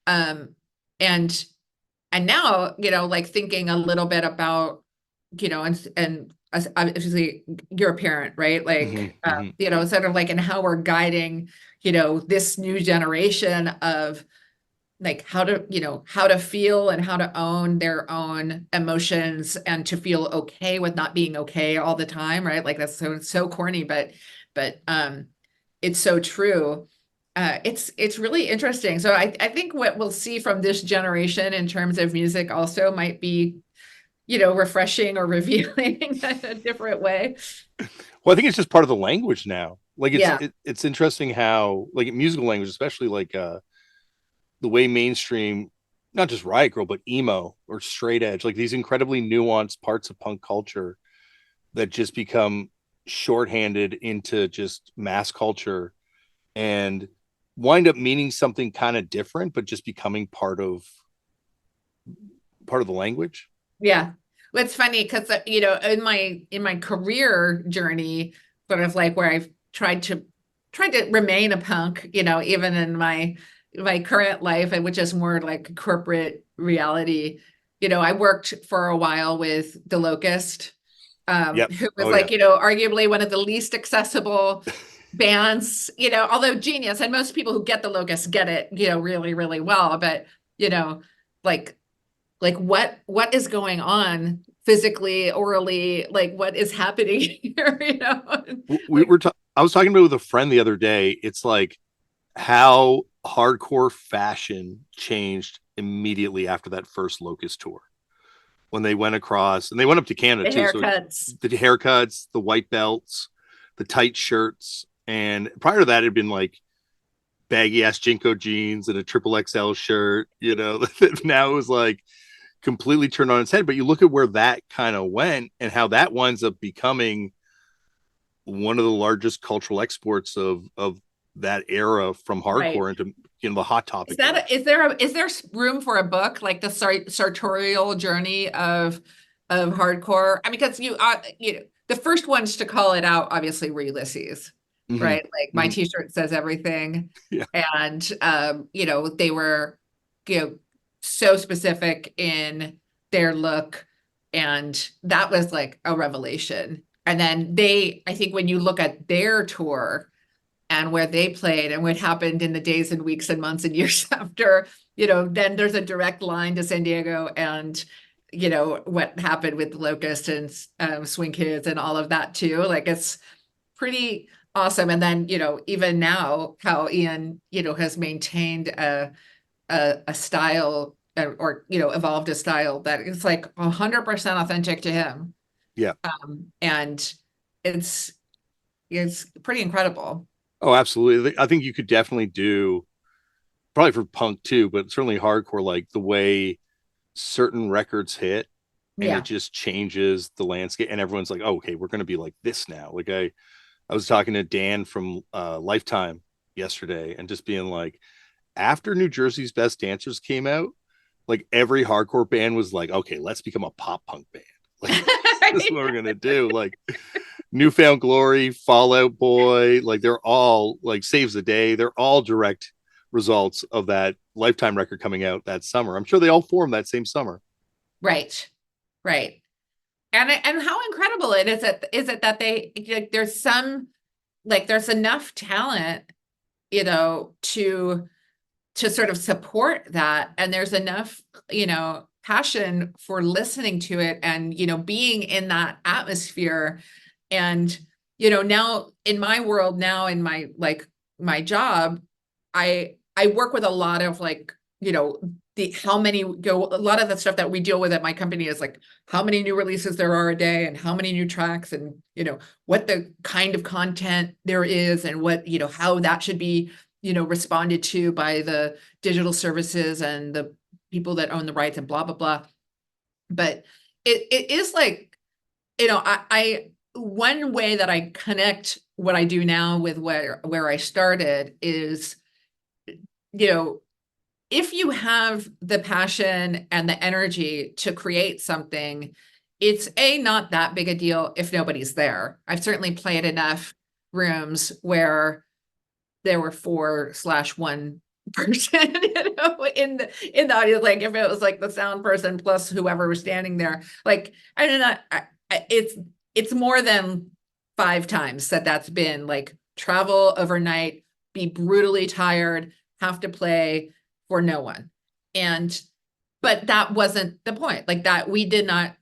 Um, and and now, like thinking a little bit about, and obviously you're a parent, right? Mm-hmm, Like, mm-hmm. sort of like in how we're guiding, this new generation of like how to feel and how to own their own emotions and to feel okay with not being okay all the time, right? Like that's so corny, but it's so true. It's really interesting. So I think what we'll see from this generation in terms of music also might be, refreshing or revealing in a different way. Well, I think it's just part of the language now. Like Yeah. it's interesting how like musical language, especially like the way mainstream, not just Riot Grrl, but emo or straight edge, like these incredibly nuanced parts of punk culture that just become shorthanded into just mass culture and wind up meaning something kind of different, but just becoming part of the language. Yeah. Well, it's funny because, in my career journey, sort of like where I've tried to remain a punk, even in my current life, and which is more like corporate reality. I worked for a while with The Locust, Yep. who was Oh like, yeah. arguably one of the least accessible bands, although genius, and most people who get the locust get it, really, really well. But, you know, like what is going on physically, orally, like what is happening here? We Like, were I was talking about with a friend the other day. It's like how hardcore fashion changed immediately after that first Locust tour when they went across and they went up to Canada the too. So haircuts. the haircuts, the white belts, the tight shirts, and prior to that, it had been like baggy ass Jinko jeans and a triple XL shirt. Now it was like completely turned on its head. But you look at where that kind of went and how that winds up becoming one of the largest cultural exports of that era from Right. hardcore into the hot topic era. Is there room for a book like the sartorial journey of hardcore? I mean, because the first ones to call it out obviously were Ulysses, Mm-hmm. right? Like my Mm-hmm. t-shirt says everything. Yeah. And they were, so specific in their look, and that was like a revelation. And then I think when you look at their tour and where they played and what happened in the days and weeks and months and years after, then there's a direct line to San Diego and, what happened with Locust and Swing Kids and all of that too. Like it's pretty awesome. And then, even now how Ian, has maintained a style or, evolved a style that is like 100% authentic to him. Yeah. And it's, it's pretty incredible. Oh, absolutely. I think you could definitely do probably for punk too, but certainly hardcore, like the way certain records hit and it Yeah. just changes the landscape and everyone's like, oh, okay, we're going to be like this now. Like I was talking to Dan from Lifetime yesterday and just being like, after New Jersey's Best Dancers came out, like every hardcore band was like, okay, let's become a pop punk band. Like this is what we're gonna do. Like Newfound Glory, Fallout Boy, like they're all like Saves the Day. They're all direct results of that Lifetime record coming out that summer. I'm sure they all formed that same summer. Right. Right. And how incredible it is it that there's enough talent, to sort of support that. And there's enough, passion for listening to it and, being in that atmosphere. And, now in my world, now in my, like my job, I work with a lot of like, how many go, a lot of the stuff that we deal with at my company is like how many new releases there are a day and how many new tracks and, what the kind of content there is and what, how that should be, responded to by the digital services and the people that own the rights and blah, blah, blah. But it is like, I one way that I connect what I do now with where I started is, you know, if you have the passion and the energy to create something, it's not that big a deal if nobody's there. I've certainly played enough rooms where there were 4/1 person, in the audience. Like if it was like the sound person plus whoever was standing there, like I don't know, it's more than 5 times that's been like travel overnight, be brutally tired, have to play for no one. But that wasn't the point. Like that we did not,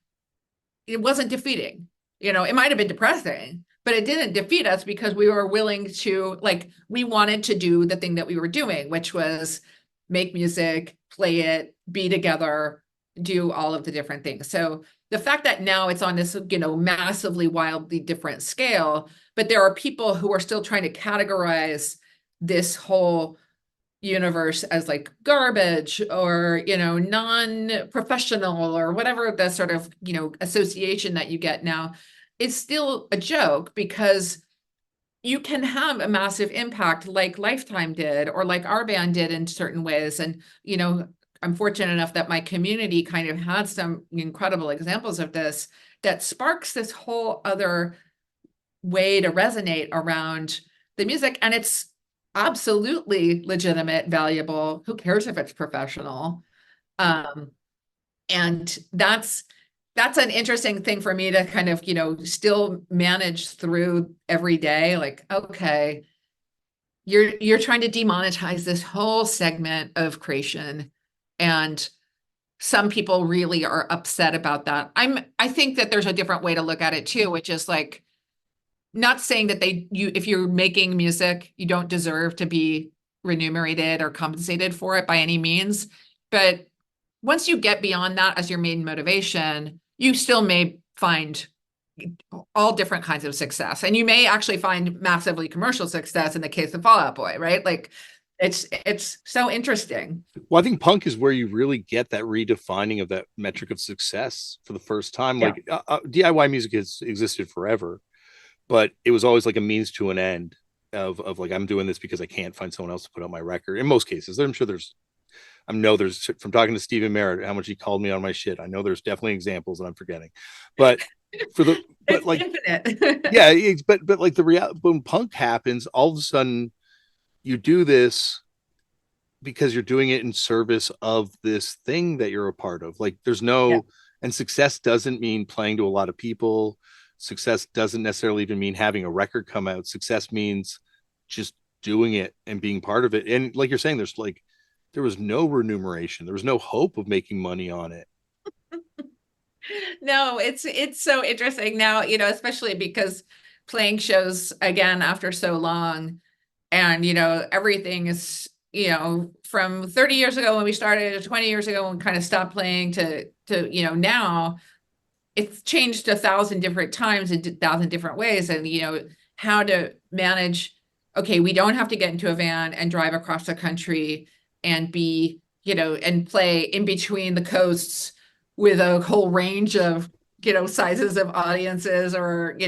it wasn't defeating. It might have been depressing, but it didn't defeat us because we were willing to, like, we wanted to do the thing that we were doing, which was make music, play it, be together, do all of the different things. So the fact that now it's on this, massively, wildly different scale, but there are people who are still trying to categorize this whole universe as like garbage or non-professional or whatever the sort of association that you get now is still a joke, because you can have a massive impact like Lifetime did or like our band did in certain ways. And I'm fortunate enough that my community kind of had some incredible examples of this that sparks this whole other way to resonate around the music. And it's absolutely legitimate, valuable. Who cares if it's professional? And that's that's an interesting thing for me to kind of, still manage through every day. Like, okay, you're trying to demonetize this whole segment of creation. And some people really are upset about that. I think that there's a different way to look at it too, which is like not saying that if you're making music, you don't deserve to be remunerated or compensated for it by any means. But once you get beyond that as your main motivation, you still may find all different kinds of success. And you may actually find massively commercial success in the case of Fall Out Boy, right? Like it's so interesting. Well, I think punk is where you really get that redefining of that metric of success for the first time. Yeah. Like DIY music has existed forever, but it was always like a means to an end of like, I'm doing this because I can't find someone else to put out my record. In most cases, I'm sure there's from talking to Stephen Merritt, how much he called me on my shit. I know there's definitely examples that I'm forgetting, but It's like, infinite. yeah, but like the when punk happens, all of a sudden you do this because you're doing it in service of this thing that you're a part of. Like there's Yeah. no, and success doesn't mean playing to a lot of people. Success doesn't necessarily even mean having a record come out. Success means just doing it and being part of it. And like you're saying, there was no remuneration. There was no hope of making money on it. No, it's so interesting now, especially because playing shows again after so long, and everything is, from 30 years ago when we started, to 20 years ago when we kind of stopped playing, to now it's changed 1,000 different times in 1,000 different ways. And how to manage, okay, we don't have to get into a van and drive across the country and be, and play in between the coasts with a whole range of, sizes of audiences, or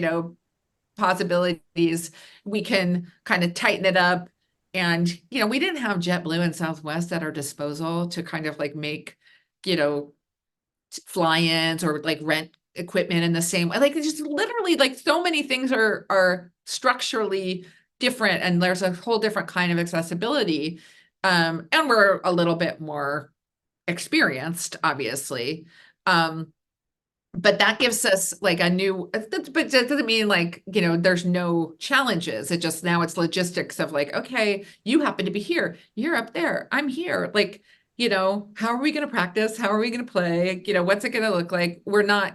possibilities. We can kind of tighten it up. And we didn't have JetBlue and Southwest at our disposal to kind of like make you know fly-ins or like rent equipment in the same way. Like it's just literally like so many things are structurally different, and there's a whole different kind of accessibility. And we're a little bit more experienced, obviously. But that gives us like a new, but that doesn't mean like, there's no challenges. It just, now it's logistics of like, okay, you happen to be here, you're up there, I'm here. Like, how are we going to practice? How are we going to play? What's it going to look like?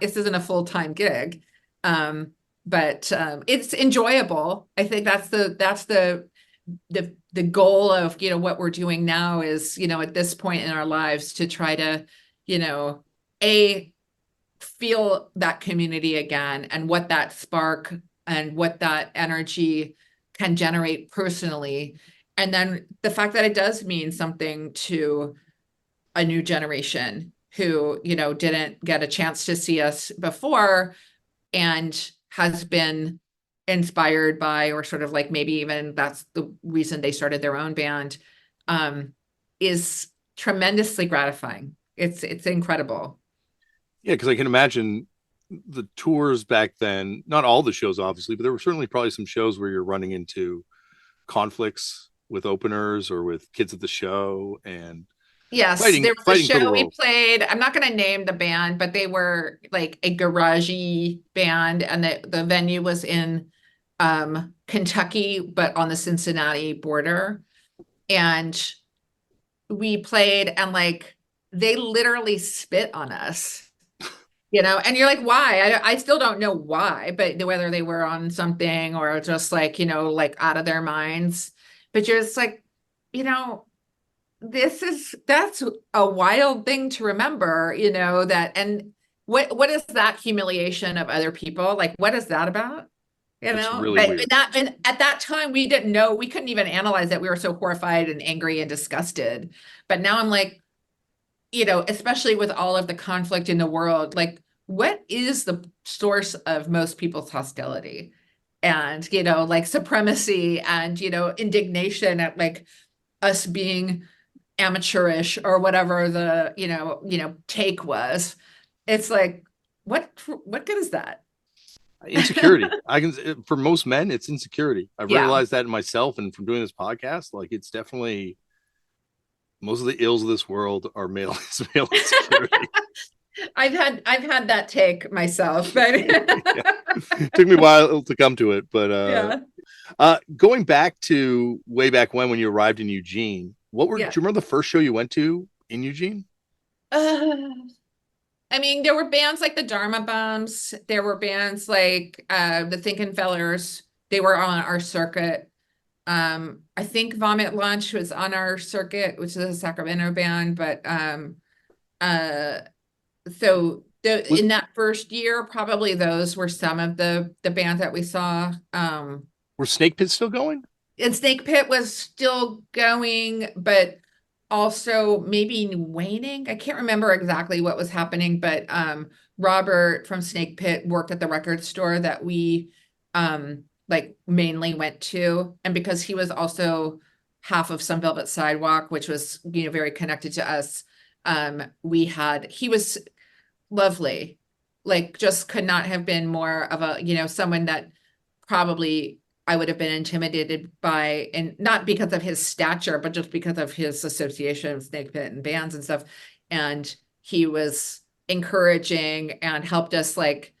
This isn't a full-time gig. But it's enjoyable. I think that's the goal of, what we're doing now is, at this point in our lives, to try to, a feel that community again, and what that spark and what that energy can generate personally. And then the fact that it does mean something to a new generation who, didn't get a chance to see us before, and has been inspired by, or sort of like maybe even that's the reason they started their own band, is tremendously gratifying. It's incredible. Yeah, because I can imagine the tours back then, not all the shows, obviously, but there were certainly probably some shows where you're running into conflicts with openers or with kids at the show and Yes, fighting there was a fighting for the show we world. played. I'm not going to name the band, but they were like a garagey band, and the venue was in Kentucky, but on the Cincinnati border. And we played, and like they literally spit on us, and you're like, why? I still don't know why, but whether they were on something or just like, like out of their minds. But you're just like, you know, that's a wild thing to remember, that, and what is that humiliation of other people? Like, what is that about? It's really But weird. and at that time we didn't know, we couldn't even analyze that. We were so horrified and angry and disgusted. But now I'm like, especially with all of the conflict in the world, like what is the source of most people's hostility? And, like supremacy and, indignation at like us being amateurish or whatever the take was. It's like, what good is that? Insecurity. I can, for most men, it's insecurity. I've Yeah. realized that in myself, and from doing this podcast, like it's definitely most of the ills of this world are male male insecurity. I've had that take myself, but Yeah. Took me a while to come to it, but yeah. going back to way back when you arrived in Eugene, do Yeah. you remember the first show you went to in Eugene? Uh, I mean, there were bands like the Dharma Bums. There were bands like the Thinkin' Fellers. They were on our circuit. I think Vomit Lunch was on our circuit, which is a Sacramento band. But uh, so Was in that first year, probably those were some of the bands that we saw. were Snake Pit still going? And Snake Pit was still going, but also maybe waning. I can't remember exactly what was happening, but Robert from Snake Pit worked at the record store that we like mainly went to. And because he was also half of Some Velvet Sidewalk, which was, very connected to us, he was lovely. Like just could not have been more of a, someone that probably I would have been intimidated by, and not because of his stature, but just because of his association with Snake Pit and bands and stuff. And he was encouraging and helped us like,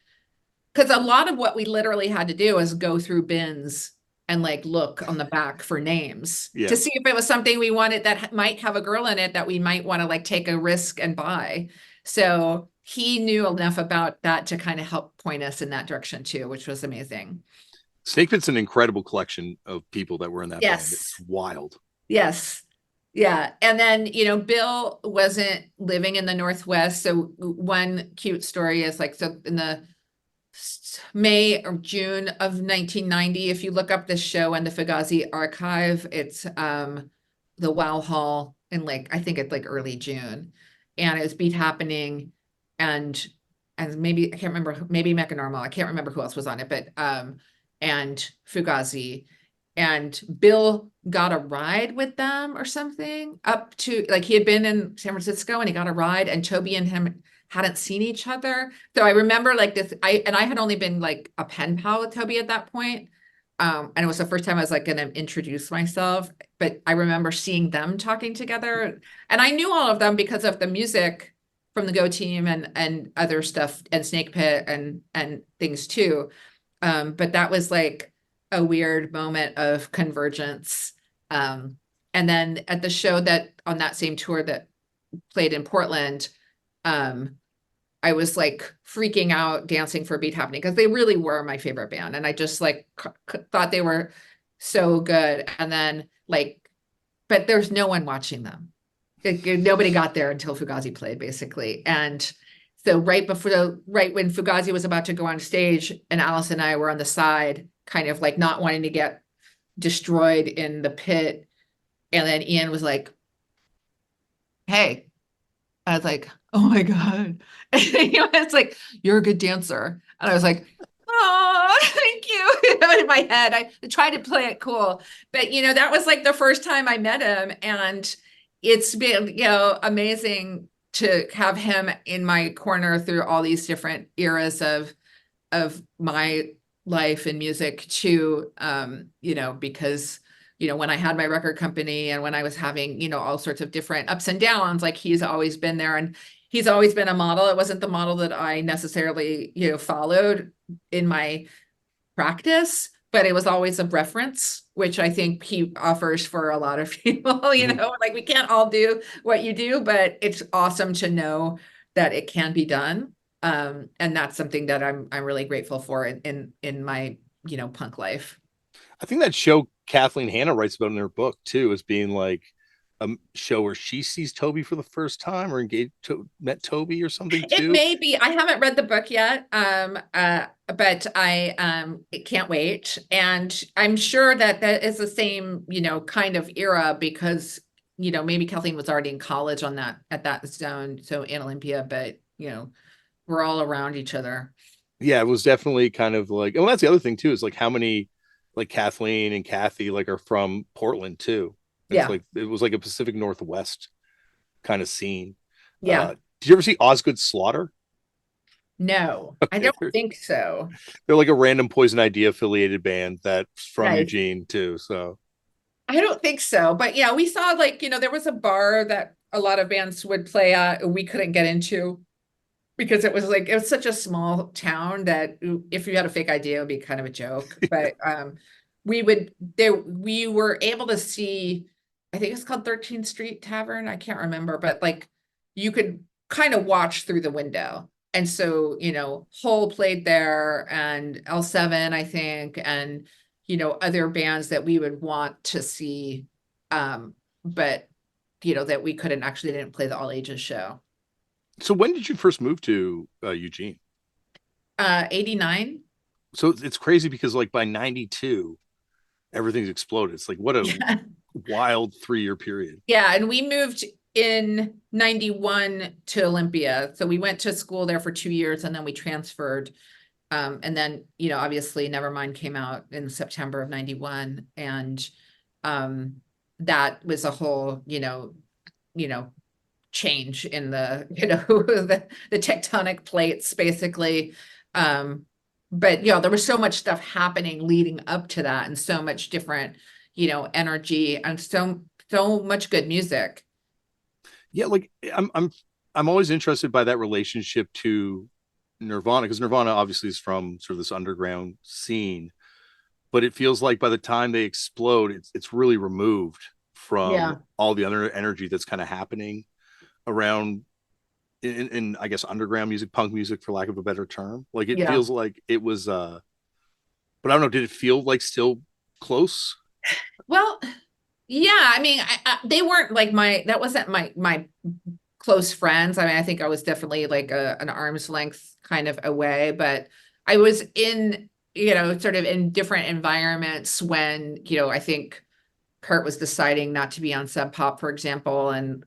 because a lot of what we literally had to do is go through bins and like look on the back for names to Yeah. see if it was something we wanted that might have a girl in it that we might want to like take a risk and buy. So he knew enough about that to kind of help point us in that direction too, which was amazing. Snake Pit's an incredible collection of people that were in that band. It's Yes. wild. Yes. Yeah. And then, Bill wasn't living in the Northwest. So one cute story is like, so in the May or June of 1990, if you look up this show in the Fugazi archive, it's the Wow Hall in like, I think it's like early June. And it was Beat Happening and maybe I can't remember, maybe Mechanormal. I can't remember who else was on it, but and Fugazi. And Bill got a ride with them or something up to like he had been in San Francisco and he got a ride and Toby and him hadn't seen each other. So I remember like this, I had only been like a pen pal with Toby at that point. And it was the first time I was like gonna introduce myself, but I remember seeing them talking together. And I knew all of them because of the music from the Go Team and other stuff and Snake Pit and things too. But that was like a weird moment of convergence. And then at the show that on that same tour that played in Portland, I was like freaking out dancing for Beat Happening because they really were my favorite band. And I just like thought they were so good. And then like, but there's no one watching them. Nobody got there until Fugazi played basically. And so right when Fugazi was about to go on stage and Alice and I were on the side, kind of like not wanting to get destroyed in the pit. And then Ian was like, hey, I was like, oh my God. And he was like, you're a good dancer. And I was like, oh, thank you. In my head, I tried to play it cool. But, that was like the first time I met him. And it's been, amazing to have him in my corner through all these different eras of my life and music too. Because when I had my record company and when I was having, all sorts of different ups and downs, like he's always been there and he's always been a model. It wasn't the model that I necessarily, followed in my practice, but it was always a reference, which I think he offers for a lot of people, like we can't all do what you do, but it's awesome to know that it can be done. And that's something that I'm really grateful for in my, punk life. I think that show Kathleen Hanna writes about in her book too, as being like a show where she sees Toby for the first time or met Toby or something It too. may be. I haven't read the book yet, but I can't wait. And I'm sure that that is the same, kind of era because, maybe Kathleen was already in college on that at that zone, so in Olympia, but we're all around each other. Yeah, it was definitely kind of like, well, that's the other thing too, is like how many like Kathleen and Kathy like are from Portland too. It's Yeah, like it was like a Pacific Northwest kind of scene. yeah. Did you ever see Osgood Slaughter? No, I Okay, don't think so. they're like a random Poison Idea affiliated band that's from Nice. Eugene too. So I don't think so, but yeah, we saw like, there was a bar that a lot of bands would play at, we couldn't get into. because it was such a small town that if you had a fake idea, it would be kind of a joke. But we were able to see, I think it's called 13th Street Tavern. I can't remember, but like you could kind of watch through the window. And so, Hole played there and L7, I think, and other bands that we would want to see. But that we didn't play the all ages show. So when did you first move to Eugene? 89. So it's crazy because like by 92, everything's exploded. It's like what a Yeah. wild 3-year period. Yeah, and we moved in 91 to Olympia. So we went to school there for 2 years and then we transferred. And then, obviously Nevermind came out in September of 91. And that was a whole, change in the, the tectonic plates, basically. But there was so much stuff happening leading up to that and so much different, energy and so much good music. Yeah, like I'm always interested by that relationship to Nirvana, because Nirvana obviously is from sort of this underground scene, but it feels like by the time they explode, it's really removed from Yeah. all the other energy that's kind of happening around in I guess underground music, punk music, for lack of a better term. Like it Yeah. feels like it was but I don't know, did it feel like still close? Well, yeah, I mean, they weren't like that wasn't my close friends. I mean, I think I was definitely like an arm's length kind of away, but I was in, sort of in different environments when, I think Kurt was deciding not to be on Sub Pop, for example, and,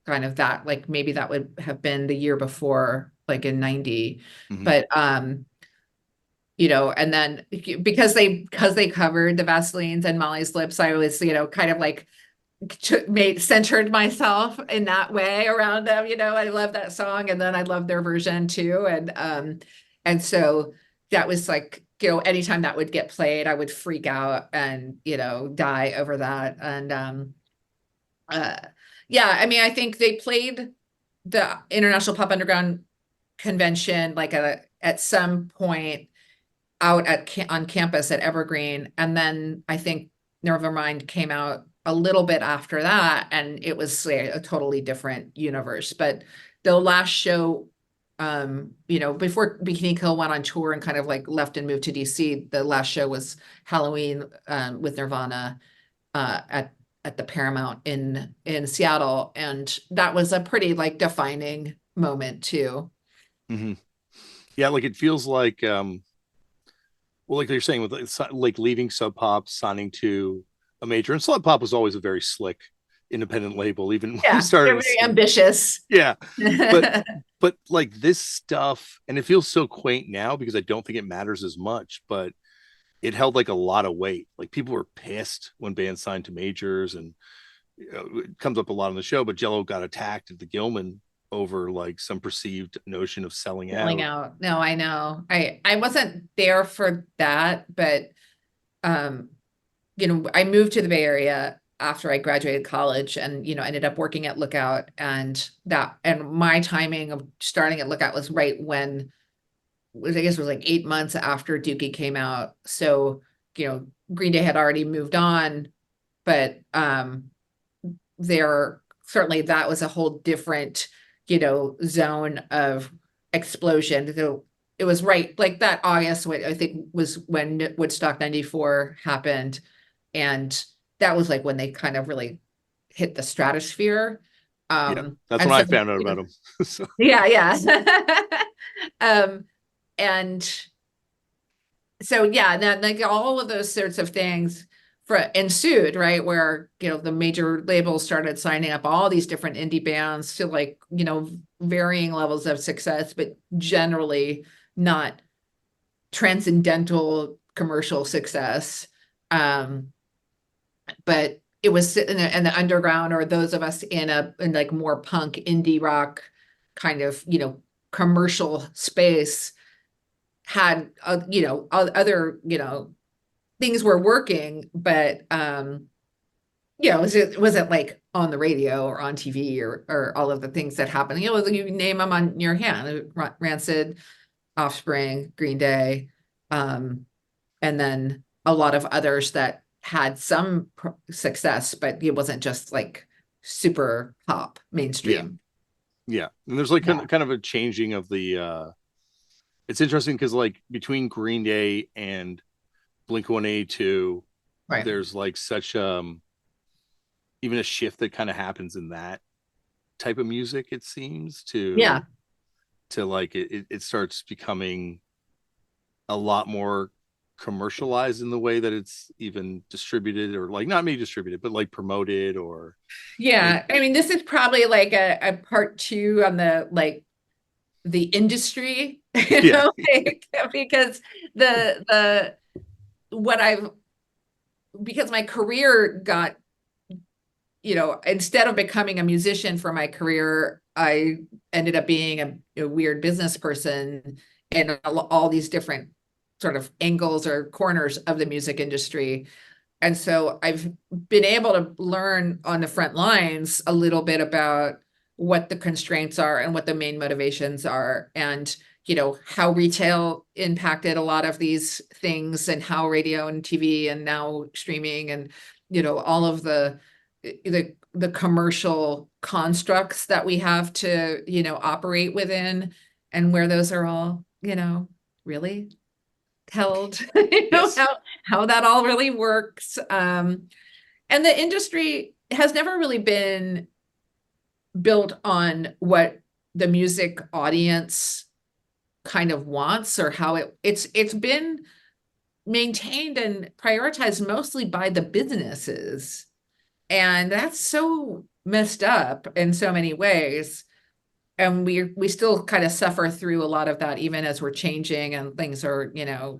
kind of that, like maybe that would have been the year before, like in 90. Mm-hmm. But and then because they covered the Vaselines and Molly's Lips, I was, kind of like centered myself in that way around them. I love that song, and then I love their version too. And so that was like, anytime that would get played, I would freak out and, die over that. And uh yeah, I mean, I think they played the International Pop Underground convention like at some point out on campus at Evergreen, and then I think Nevermind came out a little bit after that, and it was a totally different universe. But the last show, before Bikini Kill went on tour and kind of like left and moved to DC, the last show was Halloween with Nirvana at the Paramount in Seattle, and that was a pretty like defining moment too. Mm-hmm. Yeah, like it feels like well, like you're saying, with like leaving Sub Pop, signing to a major, and Sub Pop was always a very slick independent label, even when we Yeah, started they're to very see. ambitious. Yeah, but like this stuff, and it feels so quaint now because I don't think it matters as much, but it held like a lot of weight. Like people were pissed when bands signed to majors, and it comes up a lot on the show. But Jello got attacked at the Gilman over like some perceived notion of selling Selling out. out. No, I know. I wasn't there for that, but um, I moved to the Bay Area after I graduated college and, ended up working at Lookout, and my timing of starting at Lookout was right when I guess it was like 8 months after Dookie came out. So, Green Day had already moved on, but there certainly that was a whole different, zone of explosion. So it was right like that August, what I think was when Woodstock 94 happened. And that was like when they kind of really hit the stratosphere. Yeah, that's And when so, I found out about them. So, yeah, yeah. um, and so yeah, then like all of those sorts of things ensued, right? Where, the major labels started signing up all these different indie bands to like, varying levels of success, but generally not transcendental commercial success. But it was in the underground, or those of us in like more punk indie rock kind of, commercial space had, other, things were working, but Was it like on the radio or on TV or all of the things that happen? You name them on your hand. Rancid, Offspring, Green Day, um, and then a lot of others that had some success, but it wasn't just like super pop Yeah. mainstream. Yeah. And there's like Yeah. kind of a changing of the it's interesting because like between Green Day and Blink 182, Right. there's like such even a shift that kind of happens in that type of music, it seems, Yeah. to like it starts becoming a lot more commercialized in the way that it's even distributed, or like not maybe distributed but like promoted, or like Yeah. I mean, this is probably like a part two on the like the industry, yeah, like, because the what I've because my career got, instead of becoming a musician for my career, I ended up being a weird business person in all these different sort of angles or corners of the music industry. And so I've been able to learn on the front lines a little bit about what the constraints are and what the main motivations are, and how retail impacted a lot of these things, and how radio and TV and now streaming and all of the commercial constructs that we have to operate within, and where those are all really held, yes, how that all really works. And the industry has never really been built on what the music audience kind of wants, or how it's been maintained and prioritized mostly by the businesses. And that's so messed up in so many ways. And we still kind of suffer through a lot of that, even as we're changing and things are,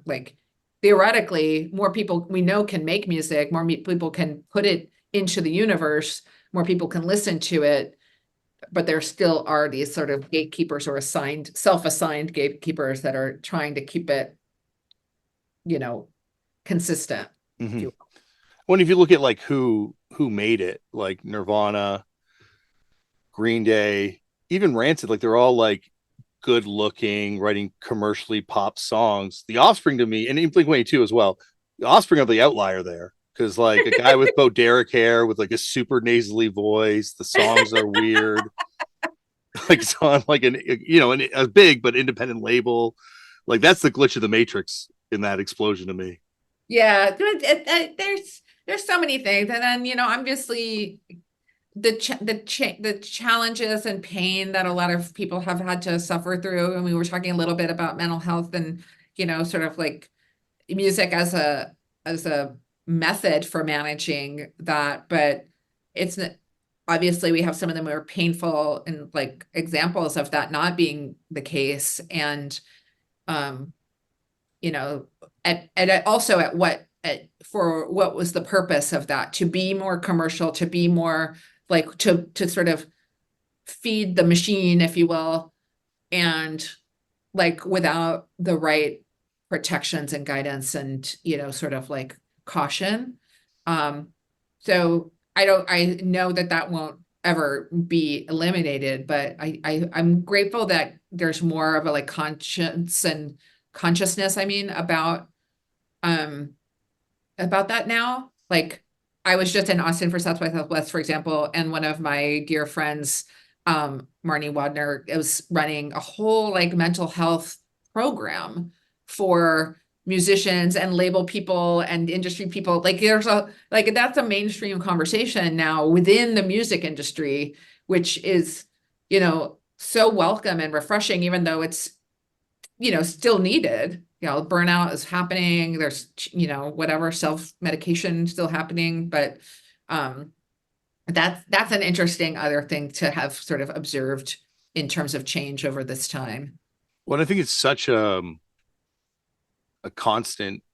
like, theoretically, more people we know can make music, more people can put it into the universe, more people can listen to it, but there still are these sort of gatekeepers, or self-assigned gatekeepers, that are trying to keep it, you know, consistent, if mm-hmm. you When if you look at like who made it, like Nirvana, Green Day, even Rancid, like they're all like good looking, writing commercially pop songs. The Offspring to me, and even Blink 182 as well, the Offspring are the outlier there. Because like a guy with Bo Derek hair with like a super nasally voice, the songs are weird. Like it's on like a big but independent label. Like that's the glitch of the Matrix in that explosion to me. Yeah, there's so many things, and then obviously the challenges and pain that a lot of people have had to suffer through, and we were talking a little bit about mental health, and sort of like music as a method for managing that, but it's obviously we have some of the more painful and like examples of that not being the case, and um you know, also for what was the purpose of that? To be more commercial, to be more like to sort of feed the machine, if you will, and like without the right protections and guidance and sort of like caution. Um, so I know that that won't ever be eliminated, but I'm grateful that there's more of a like conscience and consciousness, I mean, um about that now. Like, I was just in Austin for South by Southwest, for example, and one of my dear friends, Marnie Wadner, was running a whole like mental health program for musicians and label people and industry people. Like that's a mainstream conversation now within the music industry, which is, so welcome and refreshing, even though it's still needed. Burnout is happening. There's, whatever self-medication still happening, but um, that's an interesting other thing to have sort of observed in terms of change over this time. Well, I think it's such a constant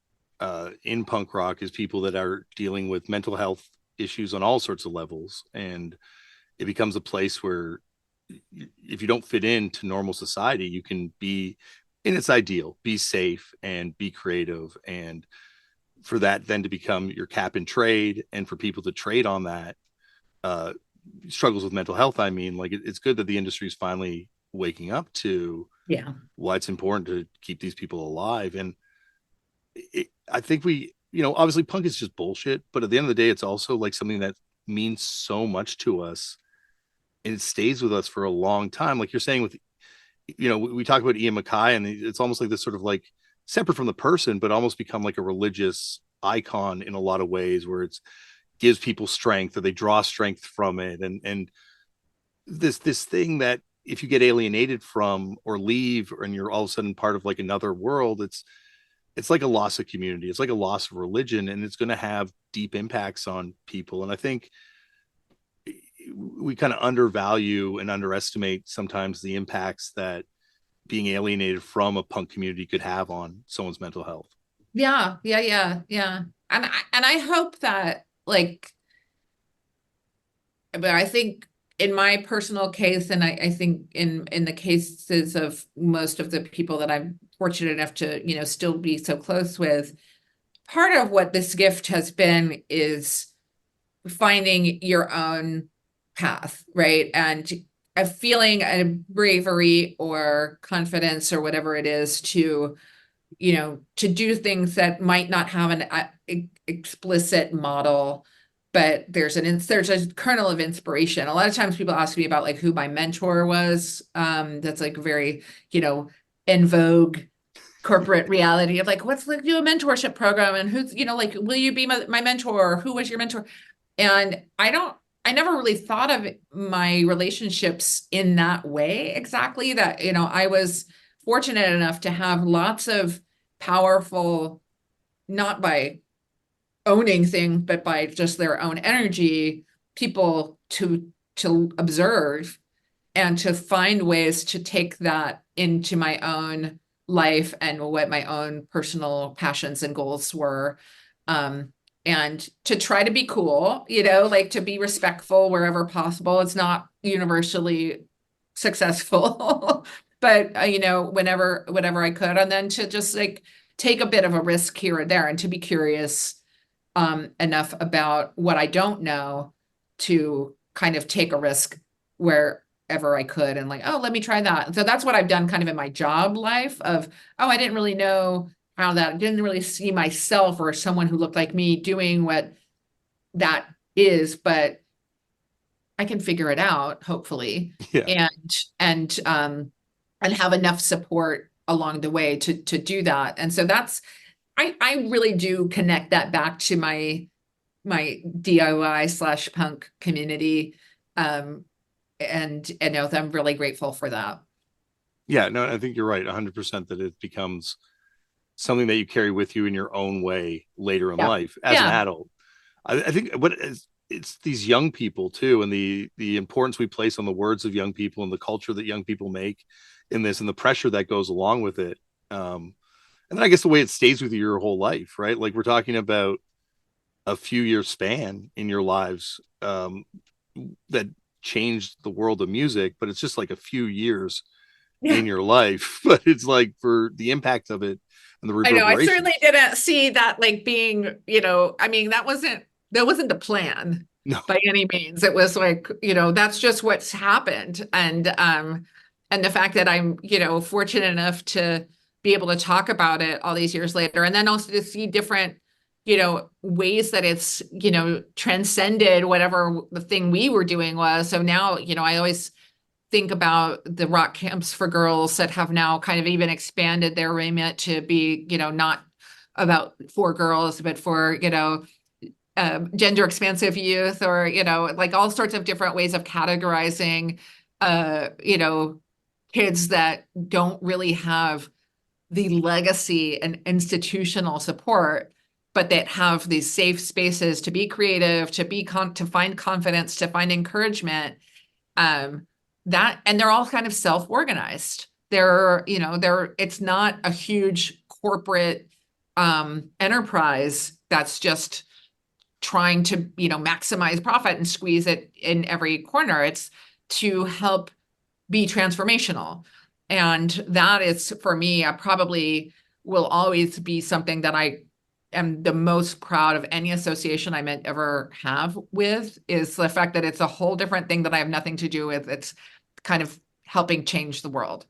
in punk rock is people that are dealing with mental health issues on all sorts of levels, and it becomes a place where if you don't fit into normal society, you can be in its ideal, be safe and be creative and for that then to become your cap and trade, and for people to trade on that, uh, struggles with mental health. I mean, like it's good that the industry is finally waking up to Yeah. why it's important to keep these people alive. And I think obviously punk is just bullshit, but at the end of the day, it's also like something that means so much to us, and it stays with us for a long time. Like you're saying with, we talk about Ian MacKaye, and it's almost like this sort of like separate from the person, but almost become like a religious icon in a lot of ways, where it's gives people strength, or they draw strength from it. And this thing that if you get alienated from or leave, and you're all of a sudden part of like another world, it's like a loss of community. It's like a loss of religion, and it's going to have deep impacts on people. And I think we kind of undervalue and underestimate sometimes the impacts that being alienated from a punk community could have on someone's mental health. Yeah, yeah, yeah, yeah. And I hope that, like, but I think in my personal case, and I think in the cases of most of the people that I'm fortunate enough to, still be so close with, part of what this gift has been is finding your own path, right? And a feeling a bravery or confidence or whatever it is to do things that might not have an explicit model, but there's a kernel of inspiration. A lot of times people ask me about like who my mentor was. That's like very, in vogue corporate reality of like, what's like do a mentorship program, and who's, like, will you be my mentor? Who was your mentor? And I never really thought of my relationships in that way exactly, that, I was fortunate enough to have lots of powerful, not by owning things, but by just their own energy, people to observe and to find ways to take that into my own life and what my own personal passions and goals were. And to try to be cool, like to be respectful wherever possible. It's not universally successful, but whenever I could, and then to just like take a bit of a risk here and there, and to be curious enough about what I don't know to kind of take a risk wherever I could, and like, oh, let me try that. And so that's what I've done kind of in my job life of, oh, I didn't really know how that, I didn't really see myself or someone who looked like me doing what that is, but I can figure it out, hopefully, Yeah. and have enough support along the way to do that. And so I really do connect that back to my DIY/punk community. And I'm really grateful for that. Yeah, no, I think you're right 100% that it becomes something that you carry with you in your own way later in Yeah. life as an Yeah. adult. I think it's these young people too, and the importance we place on the words of young people, and the culture that young people make in this, and the pressure that goes along with it. And then I guess the way it stays with you your whole life, right? Like we're talking about a few year span in your lives, that changed the world of music, but it's just like a few years Yeah. in your life. But it's like for the impact of it and the I know. I certainly reverberations. didn't see that like being, I mean, that wasn't the plan No. by any means. It was like, that's just what's happened. And the fact that I'm, fortunate enough to be able to talk about it all these years later, and then also to see different, ways that it's, transcended whatever the thing we were doing was. So now, I always think about the rock camps for girls that have now kind of even expanded their remit to be, not about for girls, but for, gender expansive youth, or, like all sorts of different ways of categorizing, kids that don't really have the legacy and institutional support, but that have these safe spaces to be creative, to find confidence, to find encouragement. And they're all kind of self-organized. It's not a huge corporate enterprise that's just trying to, maximize profit and squeeze it in every corner. It's to help be transformational. And that is, for me, I probably will always be something that I am the most proud of any association I might ever have with is the fact that it's a whole different thing that I have nothing to do with. It's kind of helping change the world.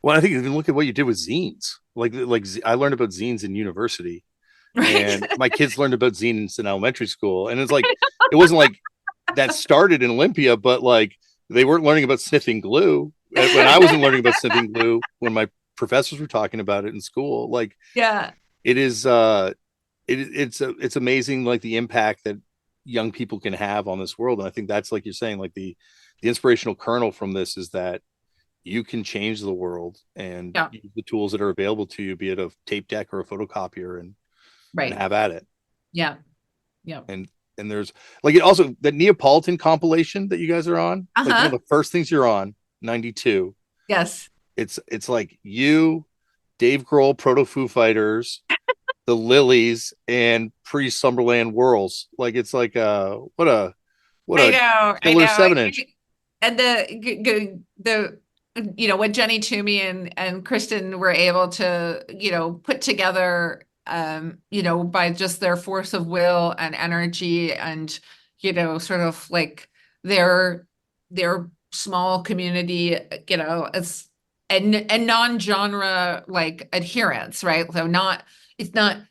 Well, I think you can look at what you did with zines. I learned about zines in university, Right? and my kids learned about zines in elementary school. And it's like it wasn't like that started in Olympia, but like they weren't learning about sniffing glue when I wasn't learning about sniffing glue when my professors were talking about it in school. Like Yeah. it is it's amazing like the impact that young people can have on this world. And I think that's like you're saying, like the inspirational kernel from this is that you can change the world and Yeah. use the tools that are available to you, be it a tape deck or a photocopier, and Right. have at it. Yeah. Yeah. And there's like it also the Neapolitan compilation that you guys are on, like one of Uh-huh. the first things you're on, 92. Yes. It's like you, Dave Grohl, Proto Foo Fighters, the Lilies, and pre Summerland Whirls. Like it's like what I a know. I killer know. 7 inch. And the when Jenny Toomey and Kristen were able to, put together, by just their force of will and energy and, sort of like their their small community, as and non-genre like adherence, right? So it's not,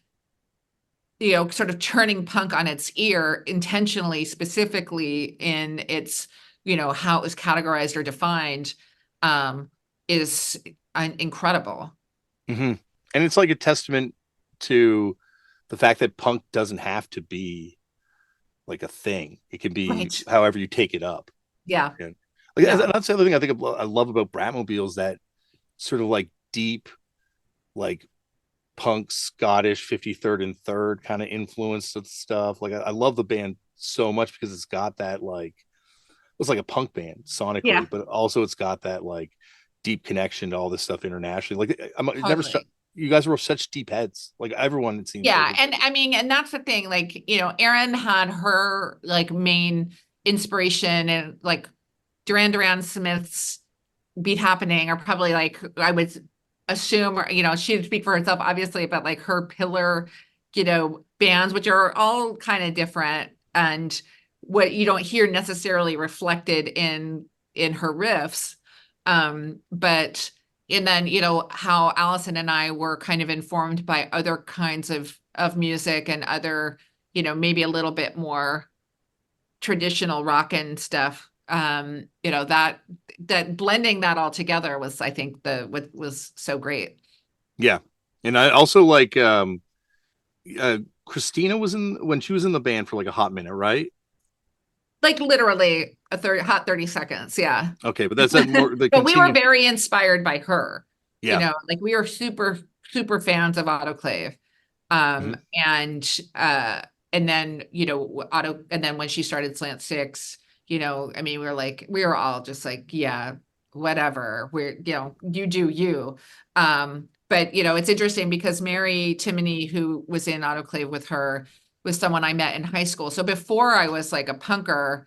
sort of turning punk on its ear intentionally, specifically in its, how it was categorized or defined, is incredible. Mm-hmm. And it's like a testament to the fact that punk doesn't have to be like a thing. It can be Right. however you take it up. Yeah. And like Yeah. that's the other thing I think I love about Bratmobile is that sort of like deep, like punk Scottish 53rd and third kind of influence of stuff. Like I love the band so much because it's got that like it's like a punk band Yeah. sonically, but also it's got that like deep connection to all this stuff internationally. Like I'm it never Totally. you guys were such deep heads. Like everyone, it seems like Yeah. And I mean, and that's the thing, like, Erin had her like main inspiration and like Duran Smith's Beat Happening are probably like, I would assume, or, she'd speak for herself, obviously, but like her pillar, bands, which are all kind of different and what you don't hear necessarily reflected in her riffs. But and then, how Allison and I were kind of informed by other kinds of music and other, maybe a little bit more traditional rock and stuff. That blending that all together was, I think, what was so great. yeah. And I also like Christina was in when she was in the band for like a hot minute, right? Like literally hot 30 seconds. Yeah. Okay, but that's that more the But we were continued. very inspired by her, Yeah. like we were super, super fans of Autoclave. Mm-hmm. And then, and then when she started Slant Six, I mean, we were all just like, yeah, whatever. You do you. But it's interesting because Mary Timony, who was in Autoclave with her, was someone I met in high school. So before I was like a punker,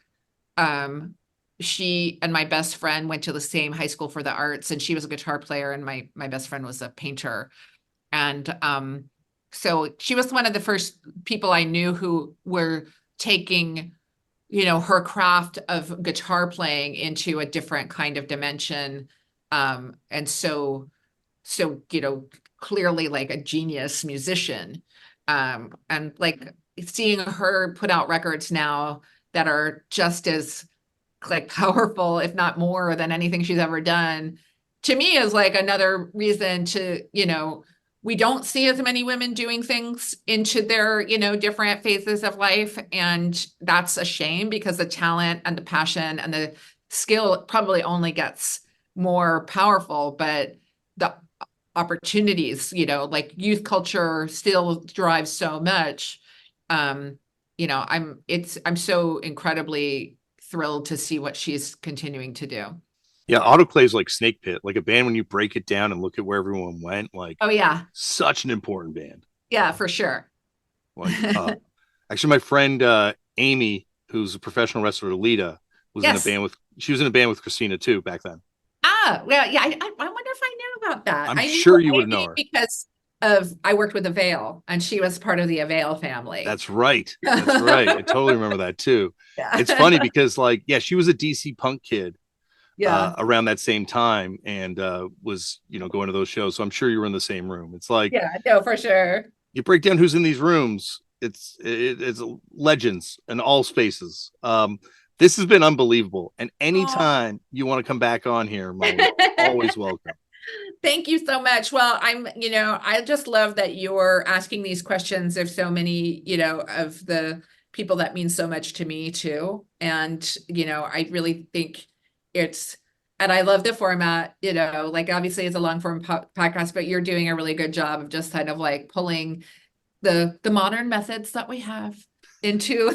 she and my best friend went to the same high school for the arts, and she was a guitar player, and my best friend was a painter. And so she was one of the first people I knew who were taking, her craft of guitar playing into a different kind of dimension. And so clearly like a genius musician. And like seeing her put out records now that are just as like powerful, if not more than anything she's ever done, to me is like another reason to, we don't see as many women doing things into their, different phases of life. And that's a shame because the talent and the passion and the skill probably only gets more powerful, but the opportunities, like youth culture still drives so much. I'm so incredibly thrilled to see what she's continuing to do. Yeah, Autoclave's like Snake Pit, like a band when you break it down and look at where everyone went, like Oh yeah. such an important band. Yeah, for sure. Like actually my friend Amy, who's a professional wrestler, Lita, was in a Yes. band with she was in a band with Christina too back then. Ah, well, yeah, I wonder if I knew about that. I'm I knew sure you would know Amy her. because I worked with Avail, and she was part of the Avail family. That's right. That's right. I totally remember that too. It's funny Yeah. because like, yeah, she was a DC punk kid Yeah. around that same time and was, going to those shows. So I'm sure you were in the same room. It's like Yeah. No, for sure. you break down who's in these rooms. It's legends in all spaces. This has been unbelievable. And Oh. anytime you want to come back on here, Molly, always welcome. Thank you so much. Well, I just love that you're asking these questions of so many, of the people that mean so much to me too. And, I really think it's, and I love the format, like obviously it's a long form podcast, but you're doing a really good job of just kind of like pulling the modern methods that we have into,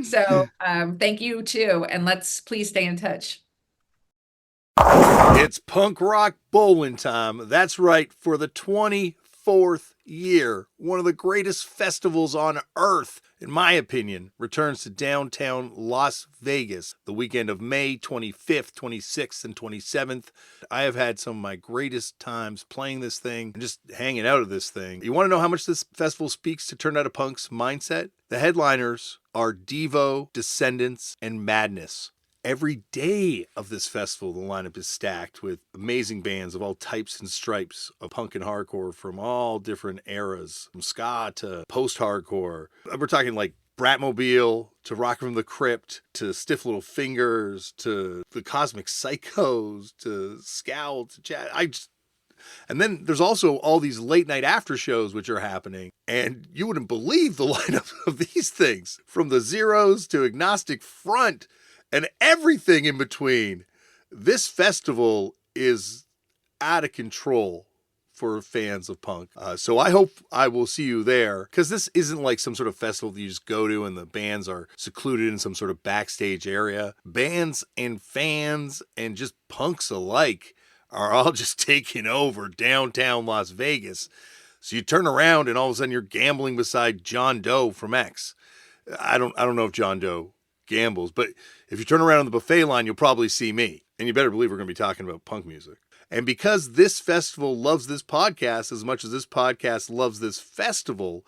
so thank you too. And let's please stay in touch. It's punk rock bowling time. That's right. For the 24th year, one of the greatest festivals on earth, in my opinion, returns to downtown Las Vegas the weekend of May 25th, 26th, and 27th. I have had some of my greatest times playing this thing and just hanging out at this thing. You want to know how much this festival speaks to Turn Out a Punk's mindset? The headliners are Devo, Descendants, and Madness. Every day of this festival, the lineup is stacked with amazing bands of all types and stripes of punk and hardcore from all different eras, from ska to post-hardcore. We're talking like Bratmobile to Rock from the Crypt to Stiff Little Fingers to the Cosmic Psychos to Scowl to Chad. And then there's also all these late night after shows which are happening. And you wouldn't believe the lineup of these things, from the Zeros to Agnostic Front and everything in between. This festival is out of control for fans of punk. So I hope I will see you there, because this isn't like some sort of festival that you just go to and the bands are secluded in some sort of backstage area. Bands and fans and just punks alike are all just taking over downtown Las Vegas. So you turn around and all of a sudden you're gambling beside John Doe from X. I don't know if John Doe gambles, but if you turn around on the buffet line, you'll probably see me. And you better believe we're going to be talking about punk music. And because this festival loves this podcast as much as this podcast loves this festival,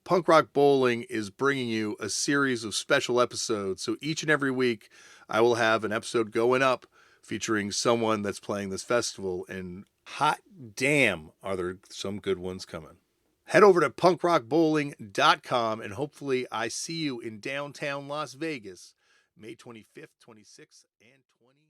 Punk Rock Bowling is bringing you a series of special episodes. So each and every week, I will have an episode going up featuring someone that's playing this festival. And hot damn, are there some good ones coming. Head over to punkrockbowling.com and hopefully I see you in downtown Las Vegas, May 25th, 26th, and 27th.